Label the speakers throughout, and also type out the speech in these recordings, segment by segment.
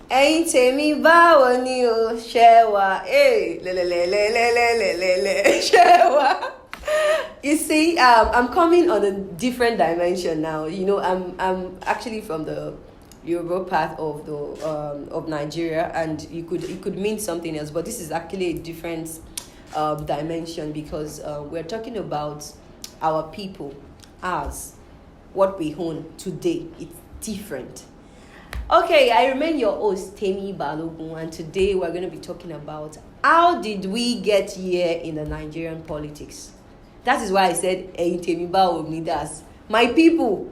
Speaker 1: Ain't tèmi báwo ni o ṣe wà? Hey, ṣe wà? You see, I'm coming on a different dimension now. You know, I'm actually from the Yoruba part of the of Nigeria, and it could mean something else, but this is actually a different dimension because we're talking about our people as what we own today. It's different. Okay, I remain your host, Temi Balogun, and today we're going to be talking about how did we get here in the Nigerian politics. That is why I said, hey, Temi Balogun, that's my people,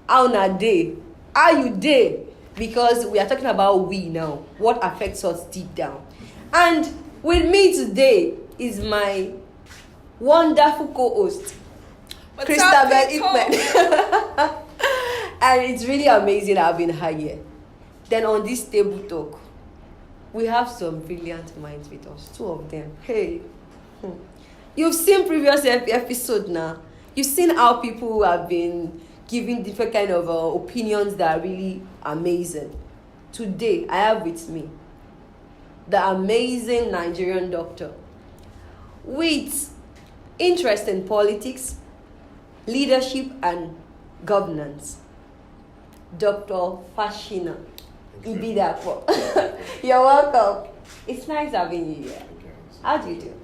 Speaker 1: how na they? How you dey? Because we are talking about we now, what affects us deep down. And with me today is my wonderful co-host, Christabel Ikman. And it's really amazing having her here. Then on this table talk, we have some brilliant minds with us, two of them. Hey, you've seen previous episode now. You've seen how people have been giving different kind of opinions that are really amazing. Today, I have with me the amazing Nigerian doctor with interest in politics, leadership, and governance. Dr. Fashina Ibidapo. You're welcome. It's nice having you here. How do you do?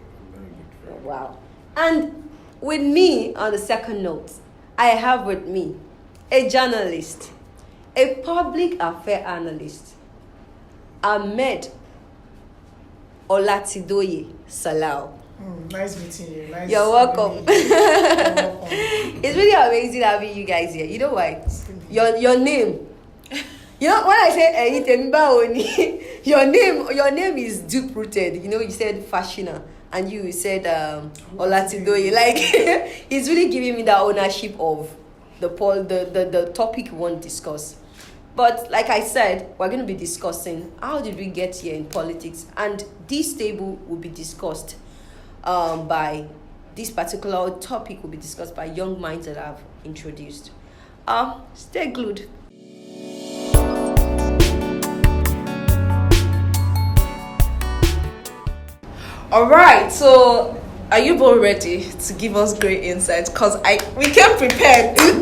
Speaker 1: Wow. And with me on the second note, I have with me a journalist, a public affairs analyst, Ahmed Olatidoye Salau.
Speaker 2: Nice meeting you.
Speaker 1: You're welcome. It's really amazing having you guys here. You know why? Your name. You know when I say your name is deep rooted. You know, you said Fashina and you said Olatidoye. Like it's really giving me the ownership of the topic we want to discuss. But like I said, we're going to be discussing how did we get here in politics, and this table will be discussed by this particular topic will be discussed by young minds that I've introduced. Stay glued.
Speaker 3: All right, so are you both ready to give us great insights? Because we came prepared.
Speaker 1: I'm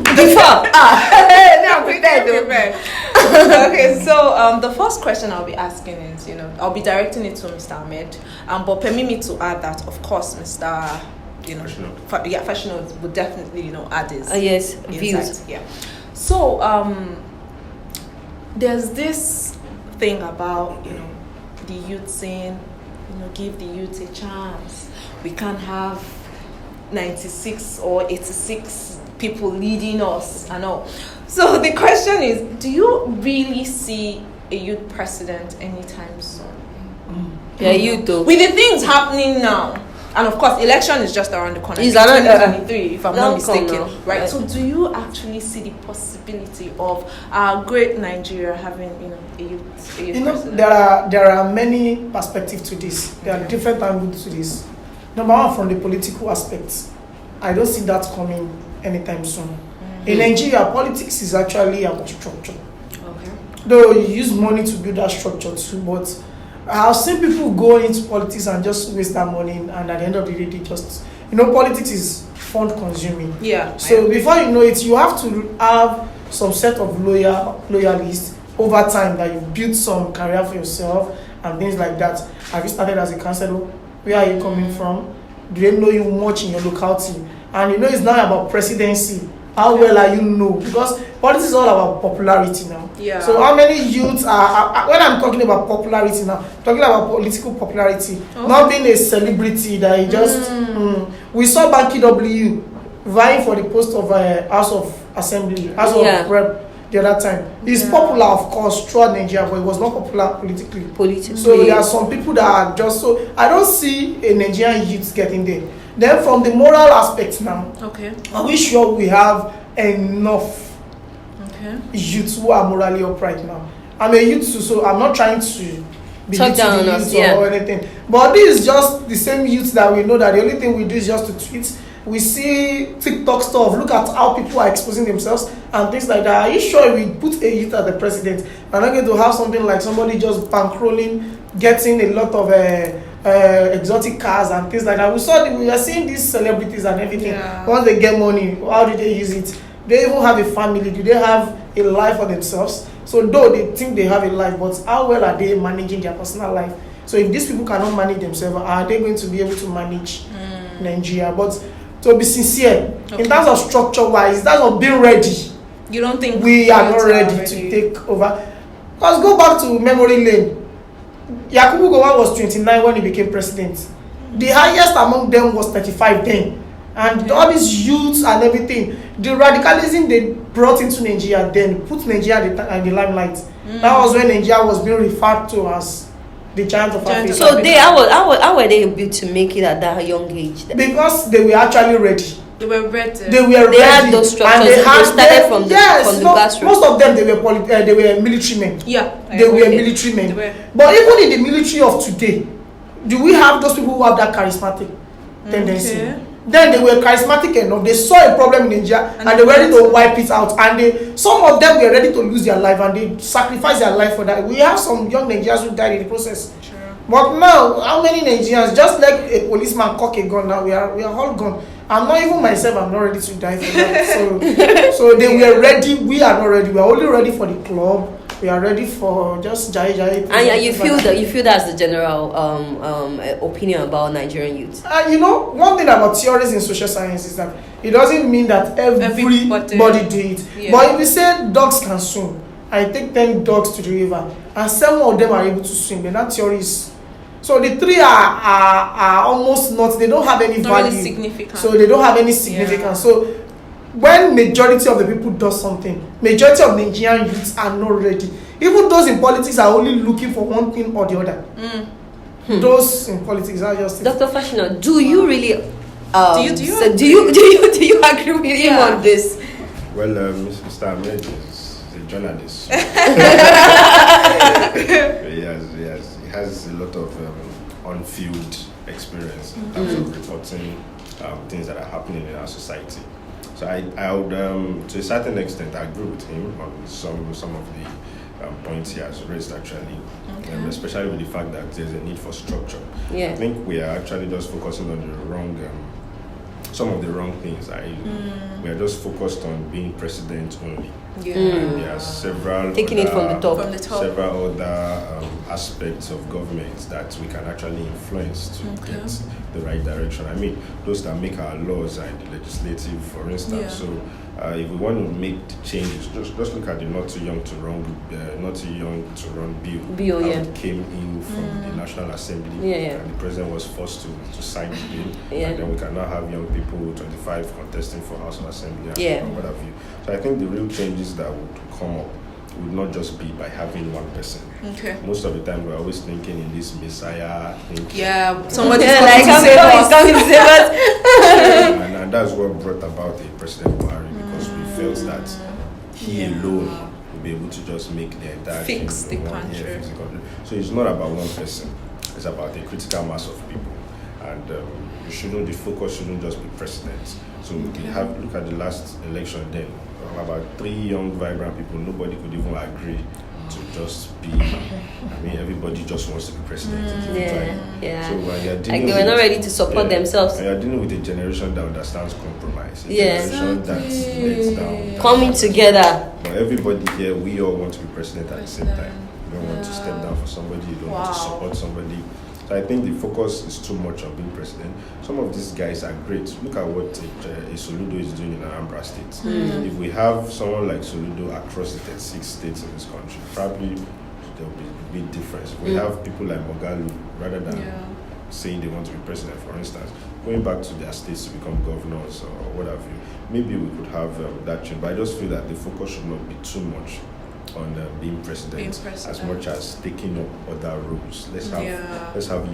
Speaker 1: prepared.
Speaker 3: Okay, so the first question I'll be asking is, I'll be directing it to Mr. Ahmed. But permit me to add that, of course, Mr. Fashino would definitely, add his
Speaker 1: yes,
Speaker 3: insight.
Speaker 1: views.
Speaker 3: Yeah. So there's this thing about the youth saying, give the youth a chance. We can't have 96 or 86 people leading us and all. So the question is, do you really see a youth president anytime soon?
Speaker 1: Yeah, you do.
Speaker 3: With the things happening now, and of course, election is just around the corner.
Speaker 1: It's
Speaker 3: 2023, if I'm not mistaken.
Speaker 1: Now.
Speaker 3: Right. So, do you actually see the possibility of our great Nigeria having, a youth president?
Speaker 2: There are many perspectives to this. There are different angles to this. Number one, from the political aspect, I don't see that coming anytime soon. Mm-hmm. In Nigeria, politics is actually about structure. Okay. Though you use money to build that structure too, but I've seen people go into politics and just waste that money, and at the end of the day, they just, politics is fund consuming.
Speaker 3: Yeah.
Speaker 2: So before you know it, you have to have some set of loyalists over time that you've built some career for yourself and things like that. Have you started as a councillor? Where are you coming from? Do they know you much in your locality? And it's not about presidency. How well are you known? Because politics is all about popularity now.
Speaker 3: Yeah.
Speaker 2: So how many youths are when I'm talking about popularity now, I'm talking about political popularity, not being a celebrity that you just. We saw Banky W vying for the post of House of Assembly, House of Rep the other time. He's popular, of course, throughout Nigeria, but he was not popular politically. So there are some people that are just so. I don't see a Nigerian youth getting there. Then from the moral aspect now, are we sure we have enough youths who are morally upright now? I'm a youth too, so I'm not trying to belittle the youth or anything. But this is just the same youth that we know that the only thing we do is just to tweet We see TikTok stuff. Look at how people are exposing themselves and things like that. Are you sure we put a youth as the president? We're not going to have something like somebody just bankrolling, getting a lot of exotic cars and things like that. We are seeing these celebrities and everything.
Speaker 3: Yeah.
Speaker 2: Once they get money, how do they use it? They even have a family. Do they have a life for themselves? So though they think they have a life, but how well are they managing their personal life? So if these people cannot manage themselves, are they going to be able to manage Nigeria? But to be sincere, in terms of structure-wise, in terms of being ready,
Speaker 3: you don't think
Speaker 2: we are not ready to take over? Let's go back to memory lane. Yakubu Gowon was 29 when he became president. The highest among them was 35 then. And all these youths and everything, the radicalism they brought into Nigeria then put Nigeria at the limelight. That was when Nigeria was being referred to as the giant of Africa.
Speaker 1: So how were they able to make it at that young age then?
Speaker 2: Because they were actually ready.
Speaker 3: They were ready.
Speaker 1: They had those structures. They started from the grassroots.
Speaker 2: Most of them they were military men.
Speaker 3: Yeah,
Speaker 2: they were military men. But even in the military of today, do we have those people who have that charismatic tendency?
Speaker 3: Okay.
Speaker 2: Then they were charismatic enough. They saw a problem in Nigeria and they were ready to wipe it out. And some of them were ready to lose their life and they sacrificed their life for that. We have some young Nigerians who died in the process.
Speaker 3: True.
Speaker 2: But now, how many Nigerians, just like a policeman cock a gun now, we are all gone. I'm not even myself, I'm not ready to die for that. So they were ready, we are not ready. We are only ready for the club. We are ready for just jai.
Speaker 1: And you feel that's the general opinion about Nigerian youth.
Speaker 2: One thing about theories in social science is that it doesn't mean that everybody do it. Yeah. But if we say dogs can swim, I take 10 dogs to the river, and 7 of them are able to swim, then that theory is. So the 3 are almost not. They don't have any value.
Speaker 3: Really significant.
Speaker 2: So they don't have any significance. Yeah. So when majority of the people do something, majority of Nigerian youths are not ready. Even those in politics are only looking for one thing or the other. Those in politics are just.
Speaker 1: Dr. Fashino, do you really?
Speaker 3: Do
Speaker 1: you agree with him on this?
Speaker 4: Well, Mr. Ahmed is a journalist. He has a lot of on-field experience in terms of reporting things that are happening in our society. So I would, to a certain extent, I agree with him on some of the points he has raised actually, especially with the fact that there's a need for structure.
Speaker 1: Yeah.
Speaker 4: I think we are actually just focusing on the wrong, some of the wrong things. We are just focused on being president only.
Speaker 3: Yeah.
Speaker 4: And there are several
Speaker 1: taking it from the top.
Speaker 4: Several other aspects of government that we can actually influence to get the right direction. I mean, those that make our laws and the legislative, for instance.
Speaker 3: Yeah.
Speaker 4: So, if we want to make the changes, just look at the not too young to run bill that came in from the National Assembly, and the president was forced to sign the bill. And then we cannot have young people 25 contesting for House of Assembly and what have you. So I think the real changes that would come up would not just be by having one person.
Speaker 3: Okay.
Speaker 4: Most of the time we're always thinking in this messiah thinking.
Speaker 3: Yeah, somebody's
Speaker 1: coming to save us.
Speaker 4: And that's what brought about the President Buhari, because we felt that he alone would be able to just make the entire
Speaker 3: fix the country.
Speaker 4: So it's not about one person, it's about a critical mass of people. And the focus shouldn't just be presidents. So we have look at the last election then. About 3 young, vibrant people, nobody could even agree to just be. I mean, everybody just wants to be president. So when you're dealing
Speaker 1: they were not ready to support themselves.
Speaker 4: And you're dealing with a generation that understands compromise. A generation that lets down.
Speaker 1: Coming together.
Speaker 4: But everybody here, we all want to be president at the same time. You don't want to step down for somebody. You don't want to support somebody. So I think the focus is too much on being president. Some of these guys are great. Look at what Soludo is doing in Anambra State. If we have someone like Soludo across the 36 states in this country, probably there will be a big difference. We have people like Mogalu, rather than saying they want to be president, for instance, going back to their states to become governors or what have you. Maybe we could have that change. But I just feel that the focus should not be too much on being president as much as taking up other roles. Let's have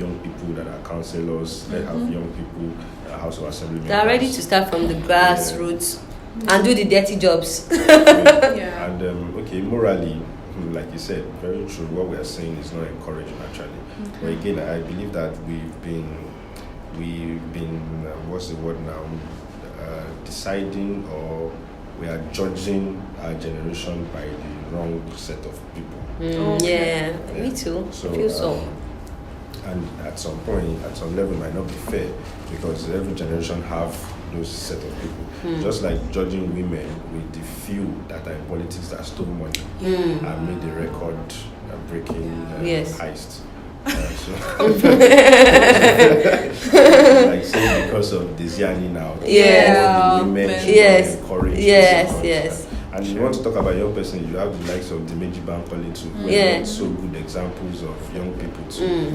Speaker 4: young people that are councillors. Let's have young people that are House of Assembly members.
Speaker 1: They are ready to start from the grassroots and do the dirty jobs.
Speaker 4: And morally, like you said, very true. What we are saying is not encouraging actually. But again, I believe that we've been we've been, what's the word now, deciding, or we are judging our generation by the wrong set of people.
Speaker 1: Yeah, me too.
Speaker 4: So,
Speaker 1: I feel so.
Speaker 4: And at some point, at some level, it might not be fair, because every generation have those set of people. Just like judging women with the few that are in politics that stole money and made the record breaking heist. Like saying because of Desiani now, the women encourage.
Speaker 1: Yes.
Speaker 4: And you want to talk about young person, you have the likes of Dimeji Bankole too. So good examples of young people too.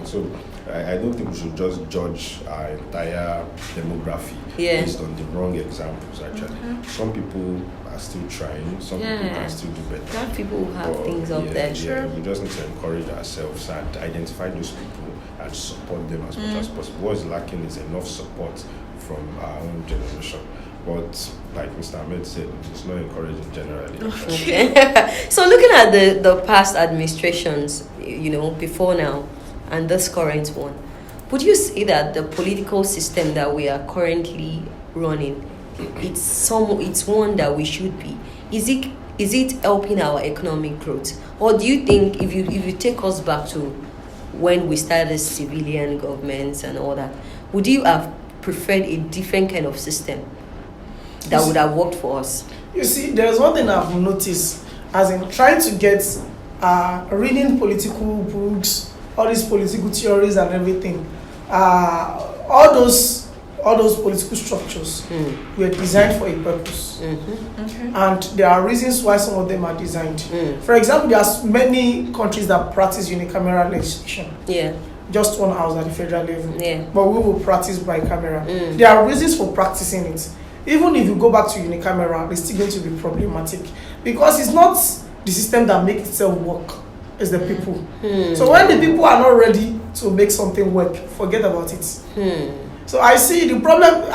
Speaker 4: So I don't think we should just judge our entire demography based on the wrong examples. Actually, some people are still trying. Some people can still do better.
Speaker 1: There are people who have things up there.
Speaker 4: We just need to encourage ourselves and identify those people and support them as much as possible. What is lacking is enough support from our own generation. But like Mr. Ahmed said, it's not encouraging generally.
Speaker 1: So looking at the past administrations, before now, and this current one, would you say that the political system that we are currently running, it's one that we should be? Is it helping our economic growth, or do you think if you take us back to when we started civilian governments and all that, would you have preferred a different kind of system that would have worked for us?
Speaker 2: You see, there's one thing I've noticed, as in trying to get reading political books, all these political theories and everything. All those political structures were designed for a purpose, and there are reasons why some of them are designed. For example, there are many countries that practice unicameral legislation. Just one house at the federal level. But we will practice bicameral. There are reasons for practicing it. Even if you go back to unicameral, it's still going to be problematic, because it's not the system that makes itself work, it's the people. So when the people are not ready to make something work, forget about it. So I see the problem.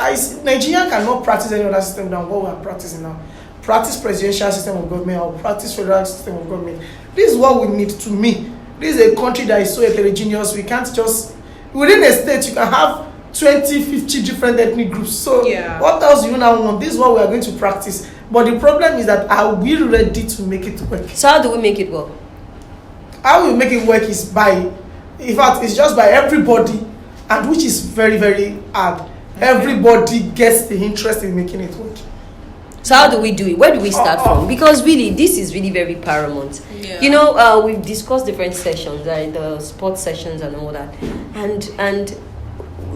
Speaker 2: Nigeria cannot practice any other system than what we are practicing now. Practice presidential system of government or practice federal system of government. This is what we need. To me, this is a country that is so heterogeneous. We can't just, within a state you can have 20, 50 different ethnic groups. So what else do you now want? This is what we are going to practice. But the problem is that are we ready to make it work?
Speaker 1: So how do we make it work?
Speaker 2: How we make it work is by, in fact, it's just by everybody, and which is very, very hard. Everybody gets the interest in making it work.
Speaker 1: So how do we do it? Where do we start from? Because really, this is really very paramount. We've discussed different sessions, the sports sessions and all that, and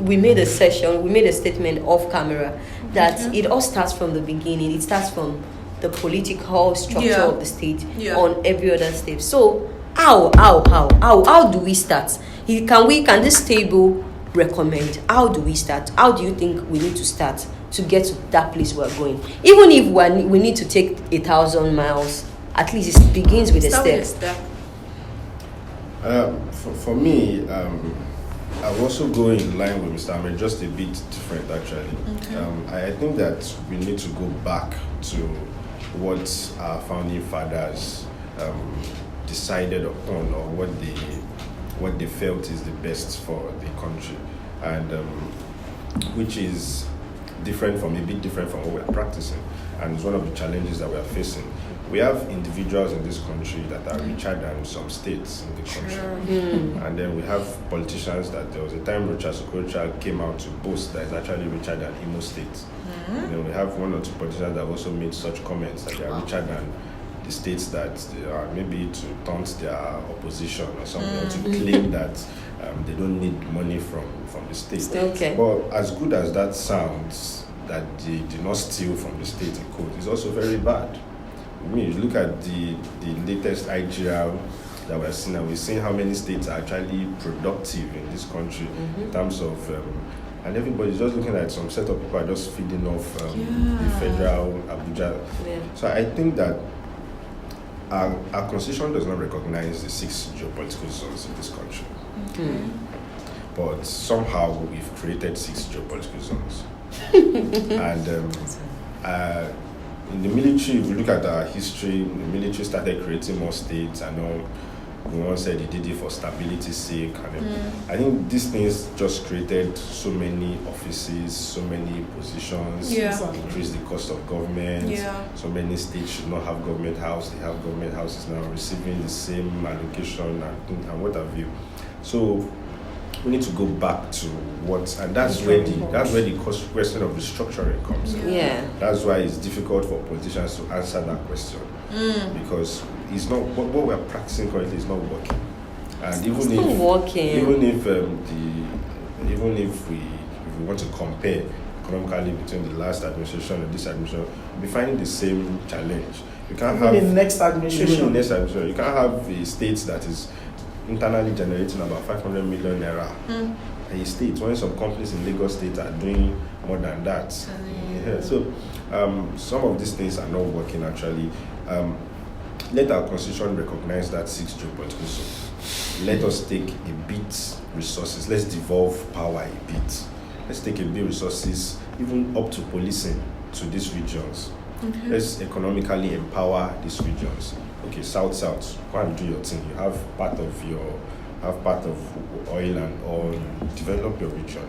Speaker 1: we made a statement off camera that it all starts from the beginning. It starts from the political structure of the state on every other step. So how do we start? Can this table recommend? How do we start? How do you think we need to start to get to that place we're going? Even if we need to take 1,000 miles, at least it begins with a step.
Speaker 4: For me, I will also go in line with Mr. Ahmed, just a bit different actually. I think that we need to go back to what our founding fathers decided upon, or what they felt is the best for the country, and which is a bit different from what we are practicing, and it's one of the challenges that we are facing. We have individuals in this country that are richer than some states in the country. And then we have politicians that there was a time Rocha Sokocha came out to boast that is actually richer than Imo State. And then we have one or two politicians that have also made such comments that they are richer than the states that they are, maybe to taunt their opposition or something, or to claim that they don't need money from the state. But as good as that sounds, that they did not steal from the state in quote, is also very bad. I mean, you look at the latest IGR that we're seeing, and we're seeing how many states are actually productive in this country in terms of, and everybody's just looking at some set of people are just feeding off the federal Abuja. So I think that our constitution does not recognize the 6 geopolitical zones in this country. But somehow we've created 6 geopolitical zones. And in the military, if you look at our history, the military started creating more states and all. one said he did it for stability's sake, and I think these things just created so many offices, so many positions, increased the cost of government. So many states should not have government house. They have government houses now receiving the same allocation and what have you. So we need to go back to what, and that's where the question of restructuring comes in. That's why it's difficult for politicians to answer that question, because it's not what we're practicing currently is not working. And even if we want to compare economically between the last administration and this administration, we'll be finding the same challenge. You can't have
Speaker 2: the next administration.
Speaker 4: You can't have a state that is internally generating about 500 million naira a state, when some companies in Lagos State are doing more than that. So some of these things are not working actually. Let our constitution recognize that 6 geopolitical zone. Let us take a bit resources. Let's devolve power a bit. Let's take a bit resources, even up to policing, to these regions. Let's economically empower these regions. Okay, South, go and do your thing. You have part of oil and oil. Develop your region.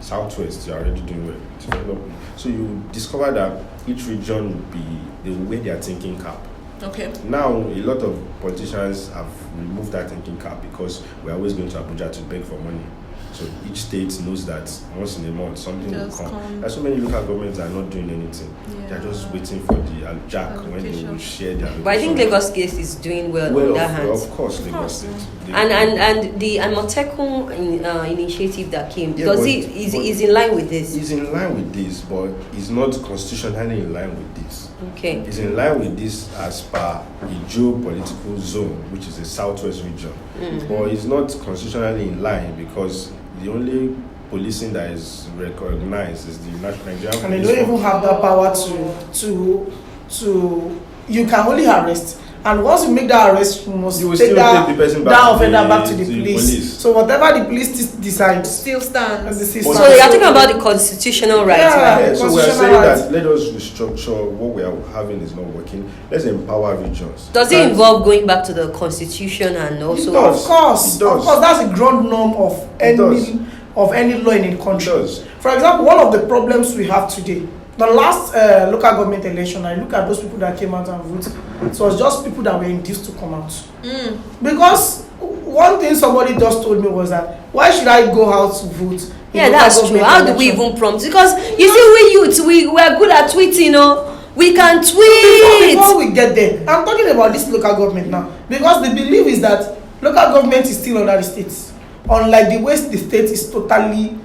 Speaker 4: Southwest, you're already doing well. Develop. So you discover that each region will be the way they are thinking cap.
Speaker 3: Okay.
Speaker 4: Now, a lot of politicians have removed that thinking cap because we're always going to Abuja to beg for money. So each state knows that once in a month something will come. There's so many local governments that are not doing anything. They're just waiting for the jack when they will share their.
Speaker 1: But I think Lagos State is doing well on that hand.
Speaker 4: Of course, Lagos State.
Speaker 1: And the Amotekun initiative that came, is in line with this.
Speaker 4: It's in line with this, but it's not constitutionally in line with this.
Speaker 1: Okay.
Speaker 4: It's in line with this as per a geopolitical zone, which is the southwest region. But it's not constitutionally in line because the only policing that is recognized is the Nigerian police.
Speaker 2: And they don't even have that power to you can only arrest. And once you make that arrest, you must take the person back to the police. So whatever the police decide
Speaker 3: still stands.
Speaker 1: So you're talking about the constitutional rights, right?
Speaker 4: So we're saying that let us restructure what we are having is not working. Let's empower regions.
Speaker 1: Does it involve going back to the constitution and also?
Speaker 2: Of course, that's a ground norm of any law in a country. For example, one of the problems we have today, the last local government election, I look at those people that came out and voted. It was just people that were induced to come out. Because one thing somebody just told me was that, why should I go out to vote?
Speaker 1: Yeah, that's true. How do we even prompt? Because you see, we youths, we're good at tweeting, you know. We can tweet.
Speaker 2: Before we get there, I'm talking about this local government now. Because the belief is that local government is still under the states. Unlike the way the state is totally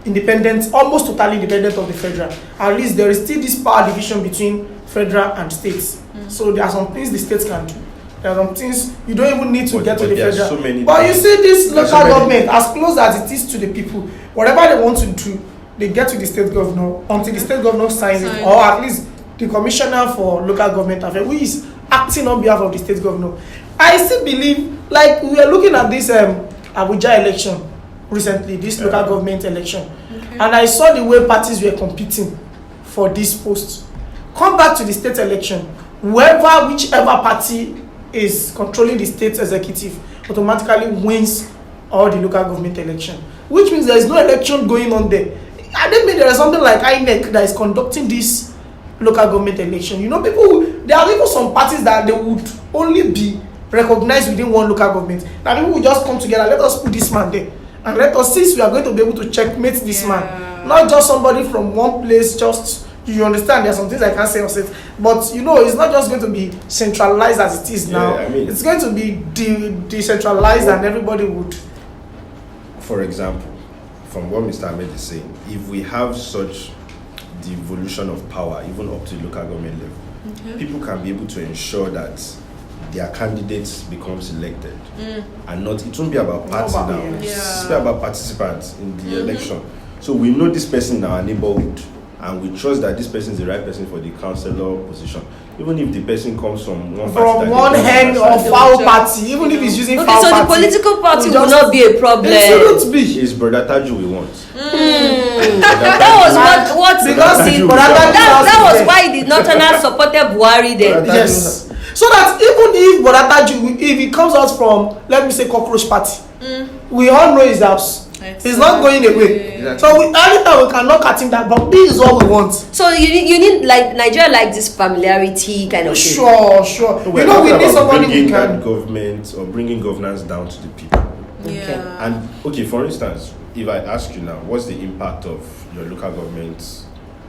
Speaker 2: independent, almost totally independent of the federal. At least there is still this power division between federal and states. So there are some things the states can do. There are some things you don't even need to get to the federal. But you see, this local government, as close as it is to the people, whatever they want to do, they get to the state governor until the state governor signs it, or at least the commissioner for local government affairs, who is acting on behalf of the state governor. I still believe, like we were looking at this Abuja election recently, this local government election, and I saw the way parties were competing for this post. Come back to the state election, whichever party is controlling the state executive automatically wins all the local government election, which means there is no election going on there. I don't mean there is something like INEC that is conducting this local government election. You know, there are even some parties that they would only be recognized within one local government. Now people will just come together, let us put this man there, and let us see if we are going to be able to checkmate this man. Not just somebody from one place, just, you understand, there are some things I can't say on it. But you know, it's not just going to be centralized as it is now. It's going to be decentralized, and everybody would.
Speaker 4: For example, from what Mr. Ahmed is saying, if we have such devolution of power, even up to local government level, people can be able to ensure that their candidates become selected, and not, it won't be about party now. It's about participants in the election. So we know this person in our neighborhood, and we trust that this person is the right person for the councillor position, even if the person comes from one
Speaker 2: hand or foul party, even if he's using foul party.
Speaker 1: So the political party will not be a problem.
Speaker 2: It shouldn't be.
Speaker 4: It's Brother Taju we want.
Speaker 1: That was why the Northerners supported Buhari then.
Speaker 2: Yes. So that even if Bodataju, if he comes out from, let me say, cockroach party, we all know his house.
Speaker 3: Exactly.
Speaker 2: He's not going away.
Speaker 4: Exactly.
Speaker 2: So anytime we cannot cut him down, but this is what we want.
Speaker 1: So you need like Nigeria like this familiarity kind of thing.
Speaker 2: Sure.
Speaker 4: So
Speaker 2: You know, we need somebody
Speaker 4: bringing
Speaker 2: who
Speaker 4: that
Speaker 2: can.
Speaker 4: government or bringing governance down to the people.
Speaker 3: Yeah.
Speaker 4: And okay, for instance, if I ask you now, what's the impact of your local government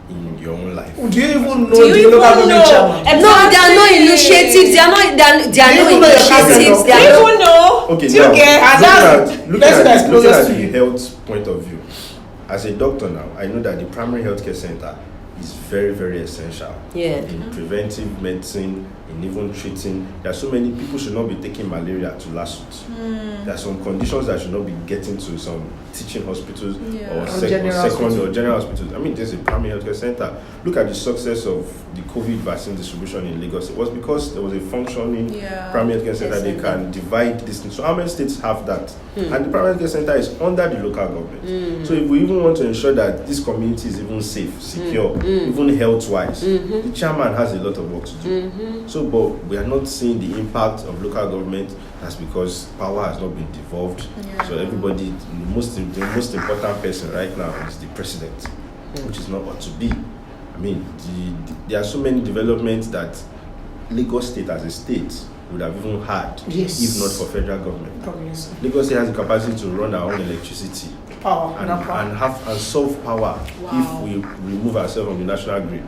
Speaker 4: in your own life?
Speaker 2: Do you even know
Speaker 3: Do you
Speaker 2: the
Speaker 3: even
Speaker 2: local government
Speaker 3: know?
Speaker 2: chairman?
Speaker 1: No, there are no initiatives. There are no
Speaker 2: even know your
Speaker 1: initiatives.
Speaker 2: cousin,
Speaker 1: There
Speaker 3: Do
Speaker 1: are
Speaker 3: you even know?
Speaker 4: Okay,
Speaker 3: Do you
Speaker 4: now
Speaker 3: get?
Speaker 4: looking
Speaker 2: person that's
Speaker 4: at looking
Speaker 2: closest
Speaker 4: at
Speaker 2: to
Speaker 4: the
Speaker 2: you.
Speaker 4: health point of view, as a doctor now, I know that the primary healthcare center is very, very essential
Speaker 1: Yeah.
Speaker 4: in preventive medicine, in even treating. There are so many people should not be taking malaria to lawsuits. There are some conditions that should not be getting to some teaching hospitals
Speaker 3: Yeah.
Speaker 4: or
Speaker 2: General
Speaker 4: secondary or general hospitals. I mean, there's a primary healthcare center. Look at the success of the COVID vaccine distribution in Lagos. It was because there was a functioning
Speaker 3: Yeah.
Speaker 4: primary healthcare center. They can divide this thing. So how many states have that? And the primary healthcare center is under the local government. So if we even want to ensure that this community is even safe, secure, even health-wise, the chairman has a lot of work to do. So, but we are not seeing the impact of local government. That's because power has not been devolved.
Speaker 3: Yeah.
Speaker 4: So everybody, the most important person right now is the president, which is not ought to be. I mean, there are so many developments that Lagos State as a state would have even had if not for federal government. Lagos State has the capacity to run our own electricity
Speaker 2: Power.
Speaker 4: and solve power if we remove ourselves from the national grid.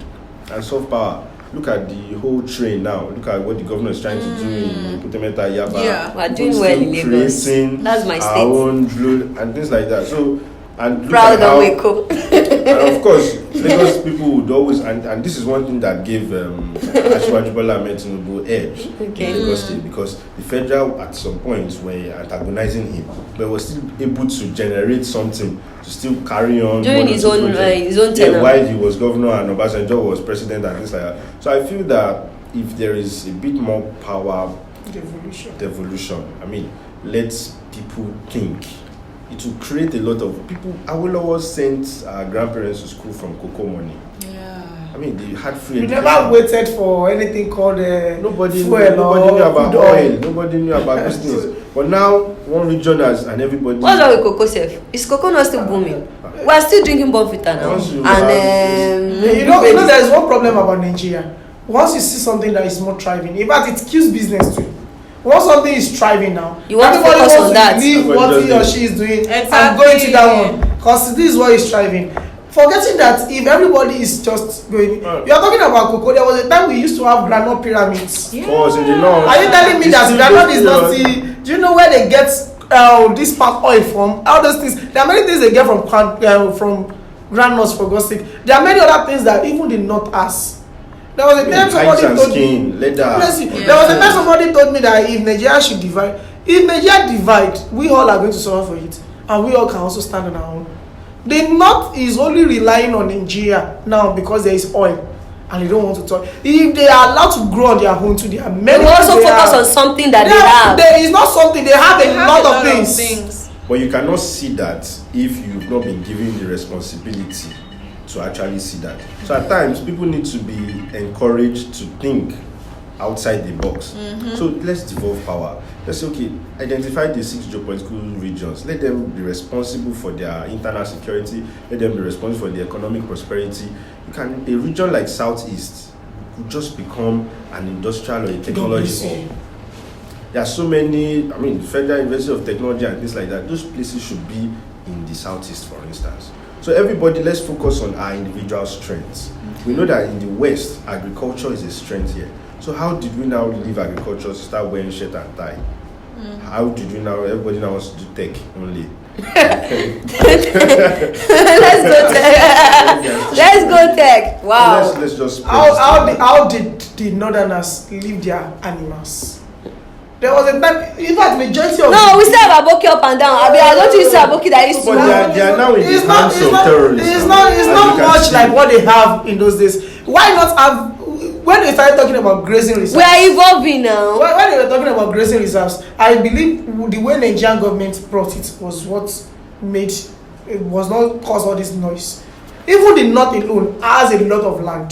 Speaker 4: And solve power. Look at the whole train now. Look at what the government is trying to do in Putemeta, Yaba.
Speaker 3: Yeah.
Speaker 1: We're doing well in Lagos.
Speaker 4: Creating
Speaker 1: That's my
Speaker 4: our
Speaker 1: state.
Speaker 4: own blue and things like that. So, and look
Speaker 1: Proud
Speaker 4: at how,
Speaker 1: of Weko.
Speaker 4: and of course, Lagos people would always, and this is one thing that gave Asiwaju Bola Ahmed Tinubu edge
Speaker 1: Okay.
Speaker 4: in Lagos State, because the federal at some points were antagonizing him, but was still able to generate something to still carry on
Speaker 1: During his own tenure.
Speaker 4: while he was governor and Obasanjo was president and things like that. So I feel that if there is a bit more power devolution, I mean, let people think. It will create a lot of people. Awolowo sent our grandparents to school from cocoa money.
Speaker 3: Yeah.
Speaker 4: I mean, they had free
Speaker 2: We
Speaker 4: education.
Speaker 2: never waited for anything called
Speaker 4: Nobody
Speaker 2: fuel
Speaker 4: knew about
Speaker 2: crude
Speaker 4: oil. Nobody knew about those things. But now, one region has, and everybody.
Speaker 1: What's wrong with cocoa sef? Is cocoa not still booming? We are still drinking Bonfita now.
Speaker 4: Once you
Speaker 1: And
Speaker 2: You know, there is one problem about Nigeria. Once you see something that is not thriving, in fact, it kills business too. Once something is thriving now,
Speaker 1: You want to
Speaker 2: everybody
Speaker 1: focus
Speaker 2: wants
Speaker 1: on
Speaker 2: to
Speaker 1: that.
Speaker 2: believe
Speaker 4: Everybody
Speaker 2: what he or
Speaker 4: does
Speaker 2: she is doing and
Speaker 3: Exactly.
Speaker 2: going to that one, because this is what is thriving. Forgetting that if everybody is just going, we are talking about cocoa. There was a time we used to have granite pyramids.
Speaker 4: Of course, in the north.
Speaker 2: Are you telling me that granite is not
Speaker 4: the?
Speaker 2: the? Do you know where they get this palm oil from? All those things. There are many things they get from granules, for God's sake. There are many other things that even the north has. There was a time somebody told me. Bless you.
Speaker 3: Yeah.
Speaker 2: There was a time somebody told me that if Nigeria should divide, we all are going to suffer for it, and we all can also stand on our own. The north is only relying on Nigeria now because there is oil, and they don't want to talk. If they are allowed to grow on their own too, there are many.
Speaker 1: we also
Speaker 2: things they
Speaker 1: focus
Speaker 2: have.
Speaker 1: on something that they have.
Speaker 2: There is not something they have.
Speaker 3: They
Speaker 2: A
Speaker 3: have
Speaker 2: lot
Speaker 3: a
Speaker 2: of things.
Speaker 4: But you cannot see that if you've not been given the responsibility to actually see that. So at times, people need to be encouraged to think outside the box. So let's devolve power. Let's say, okay, identify the 6 geopolitical regions. Let them be responsible for their internal security. Let them be responsible for the economic prosperity. A region like Southeast could just become an industrial or a technology hub. There are so many, I mean, Federal University of Technology and things like that. Those places should be in the Southeast, for instance. So everybody, let's focus on our individual strengths. We know that in the West, agriculture is a strength here. So how did we now leave agriculture to start wearing shirt and tie? How did we now, everybody now wants to do tech only?
Speaker 1: Let's go tech. Let's go tech. Wow.
Speaker 4: Let's just
Speaker 2: How did the northerners leave their animals? There was a time, in fact, majority of
Speaker 1: No, we still have Aboki up and down. I don't think it's Aboki that used to.
Speaker 4: But they are now in the hands of terrorists.
Speaker 2: It's
Speaker 4: now,
Speaker 2: not
Speaker 4: as you can
Speaker 2: much
Speaker 4: see.
Speaker 2: like what they have in those days. Why not have? When they started talking about grazing reserves,
Speaker 1: We are evolving now.
Speaker 2: when they were talking about grazing reserves, I believe the way Nigerian government brought it was what made it was not cause all this noise. Even the north alone has a lot of land.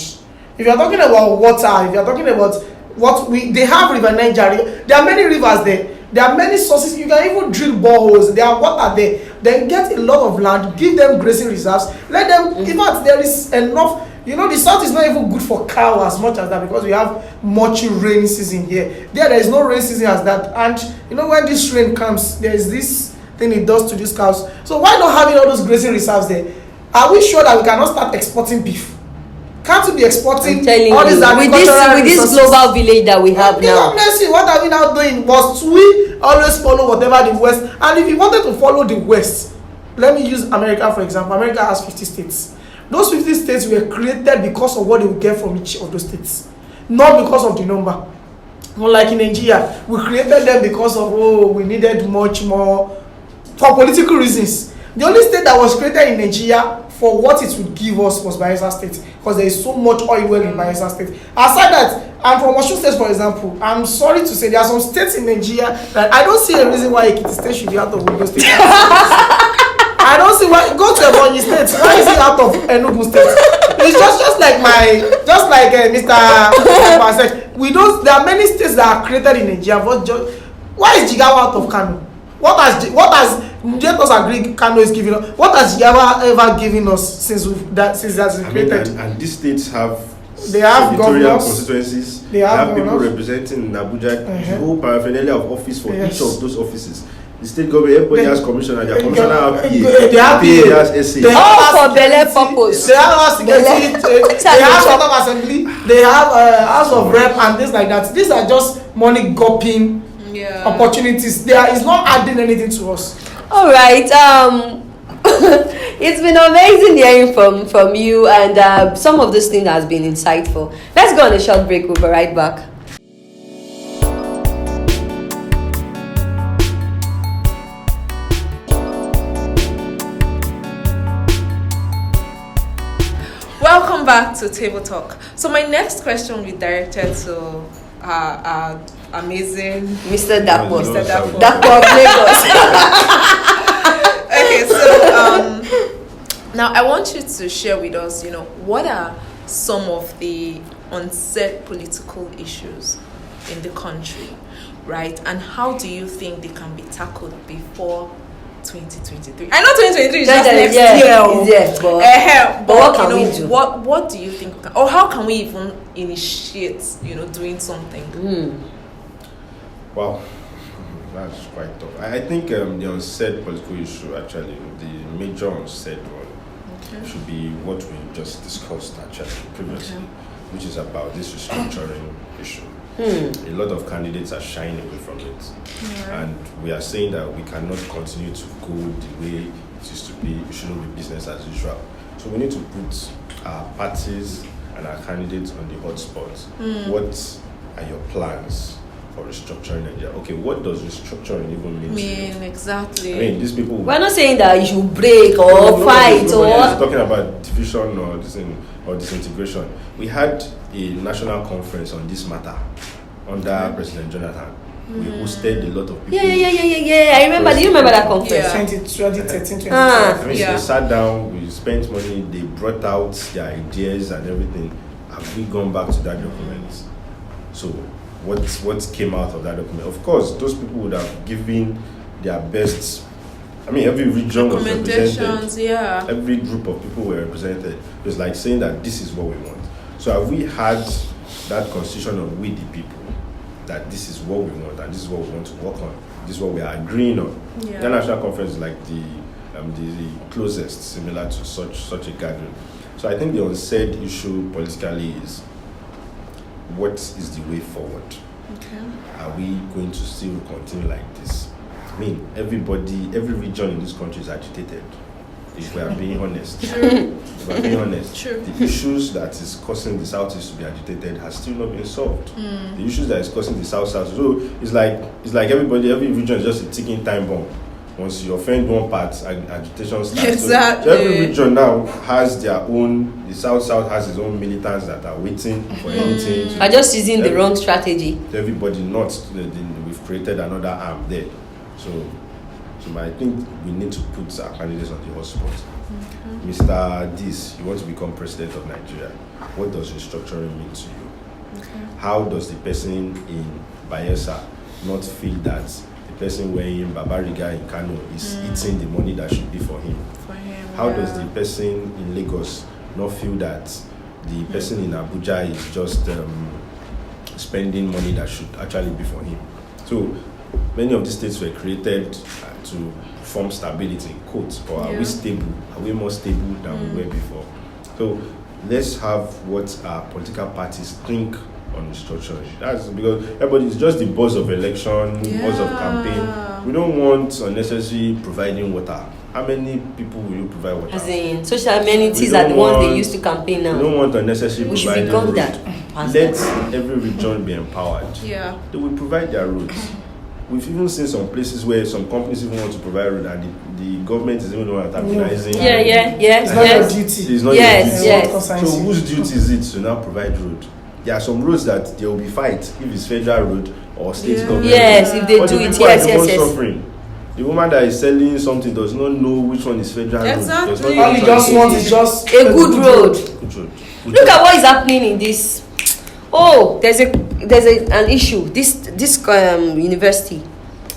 Speaker 2: If you are talking about water, if you are talking about they have River Niger. There are many rivers there. There are many sources. You can even drill boreholes. There are water there. Then get a lot of land, give them grazing reserves. Let them. In fact, there is enough. The south is not even good for cow as much as that because we have much rainy season here. There is no rain season as that. And when this rain comes, there is this thing it does to these cows. So why not having all those grazing reserves there? Are we sure that we cannot start exporting beef? Can't we be exporting all these agricultural
Speaker 1: with this global village that we have now?
Speaker 2: Honestly, what are we now doing? Must we always follow whatever the West? And if you wanted to follow the West, let me use America for example. America has 50 states. Those 50 states were created because of what they would get from each of those states, not because of the number. Unlike in Nigeria, we created them because of we needed much more for political reasons. The only state that was created in Nigeria for what it would give us was Bayelsa State, because there is so much oil well in Bayelsa State. Aside that, I'm from Osun State, for example. I'm sorry to say there are some states in Nigeria that I don't see a reason why Ekiti State should be out of Ondo State. I don't see why. Go to Ebonyi State. Why is it out of Enugu State? It's just like Mr. Japa said. There are many states that are created in Nigeria. Why is Jigawa out of Kano? What has let us agree Kano is giving us? What has Japa ever given us since that's been created?
Speaker 4: And these states have
Speaker 2: governors,
Speaker 4: constituencies. They have people representing in Abuja. The whole paraphernalia of office for each of those offices. The state government, everybody has commissioner. Their commissioner have PA. They have PA has SA.
Speaker 1: All for belle purpose.
Speaker 2: They have they have State of Assembly. They have House of Rep and things like that. These are just money gopping opportunities. There is not adding anything to us.
Speaker 1: All right. It's been amazing hearing from you, and some of this thing has been insightful. Let's go on a short break. We'll be right back.
Speaker 3: Welcome back to Table Talk. So my next question will be directed to our amazing
Speaker 1: Mr. Dapo.
Speaker 3: Mr. Dapo.
Speaker 1: Dapo of Lagos.
Speaker 3: Okay, so now I want you to share with us, what are some of the unsaid political issues in the country, right? And how do you think they can be tackled before 2023? I know 2023 is just next year. But
Speaker 1: what can we do?
Speaker 3: What do you think, or how can we even initiate, doing something?
Speaker 4: Wow, that's quite tough. I think the unsaid political issue, actually, the major unsaid one, should be what we just discussed actually previously, which is about this restructuring issue. A lot of candidates are shying away from it, and we are saying that we cannot continue to go the way it used to be. It shouldn't be business as usual. So we need to put our parties and our candidates on the hot spots. What are your plans for restructuring Nigeria? Okay, what does restructuring even mean to you?
Speaker 3: Exactly.
Speaker 4: I mean, these people.
Speaker 1: We're not saying that you should break or fight or.
Speaker 4: We're talking about division or disintegration. We had a national conference on this matter under President Jonathan. We hosted a lot of people.
Speaker 1: Yeah. I remember. Do you remember that conference?
Speaker 2: 2013, 2012.
Speaker 4: They sat down, we spent money, they brought out their ideas and everything. Have we gone back to that document? So what came out of that document? Of course, those people would have given their best. I mean, every region was represented. Every group of people were represented. It was like saying that this is what we want. So have we had that constitution of we the people, that this is what we want and this is what we want to work on, this is what we are agreeing on? The national conference is like the closest similar to such a gathering. So I think the unsaid issue politically is, what is the way forward? Are we going to still continue like this? I mean, every region in this country is agitated. If we are being honest. The issues that is causing the Southeast to be agitated has still not been solved. The issues that is causing the South, so it's like every region is just a ticking time bomb. Once you offend one part, agitation starts.
Speaker 3: Exactly.
Speaker 4: So every region now has their own. The South has its own militants that are waiting for anything.
Speaker 1: Are just using the wrong strategy.
Speaker 4: Everybody we've created another arm there. So I think we need to put our candidates on the hot spot. Mr. This, you want to become president of Nigeria. What does restructuring mean to you? How does the person in Bayelsa not feel that the person wearing Babariga in Kano is eating the money that should be for him? How does the person in Lagos not feel that the person in Abuja is just spending money that should actually be for him? So many of these states were created to form stability, quotes, or are we stable? Are we more stable than we were before? So let's have what our political parties think on the structure. That's because everybody is just the buzz of election, buzz of campaign. We don't want unnecessary providing water. How many people will you provide water?
Speaker 1: As in, social amenities are the ones they used to campaign now.
Speaker 4: We don't want unnecessary
Speaker 1: We should
Speaker 4: providing
Speaker 1: become
Speaker 4: road.
Speaker 1: that.
Speaker 4: Let every region be empowered.
Speaker 3: Yeah.
Speaker 4: They will provide their roads. We've even seen some places where some companies even want to provide road and the government is even the one antagonizing.
Speaker 2: It's not your duty.
Speaker 4: It's not
Speaker 1: Yes,
Speaker 4: your duty.
Speaker 1: yes.
Speaker 4: So whose duty is it to now provide road? There are some roads that there will be fight if it's federal road or state government.
Speaker 1: Yes, if they
Speaker 4: But
Speaker 1: do
Speaker 4: the
Speaker 1: it,
Speaker 4: people are the
Speaker 1: yes.
Speaker 4: ones suffering. The woman that is selling something does not know which one is federal road.
Speaker 3: Exactly.
Speaker 4: Does not know
Speaker 2: All
Speaker 4: which
Speaker 2: you
Speaker 4: one
Speaker 2: just
Speaker 4: is
Speaker 2: want is just
Speaker 1: A good road.
Speaker 4: good road.
Speaker 1: Look at what is happening in this. Oh, there's an issue. This university.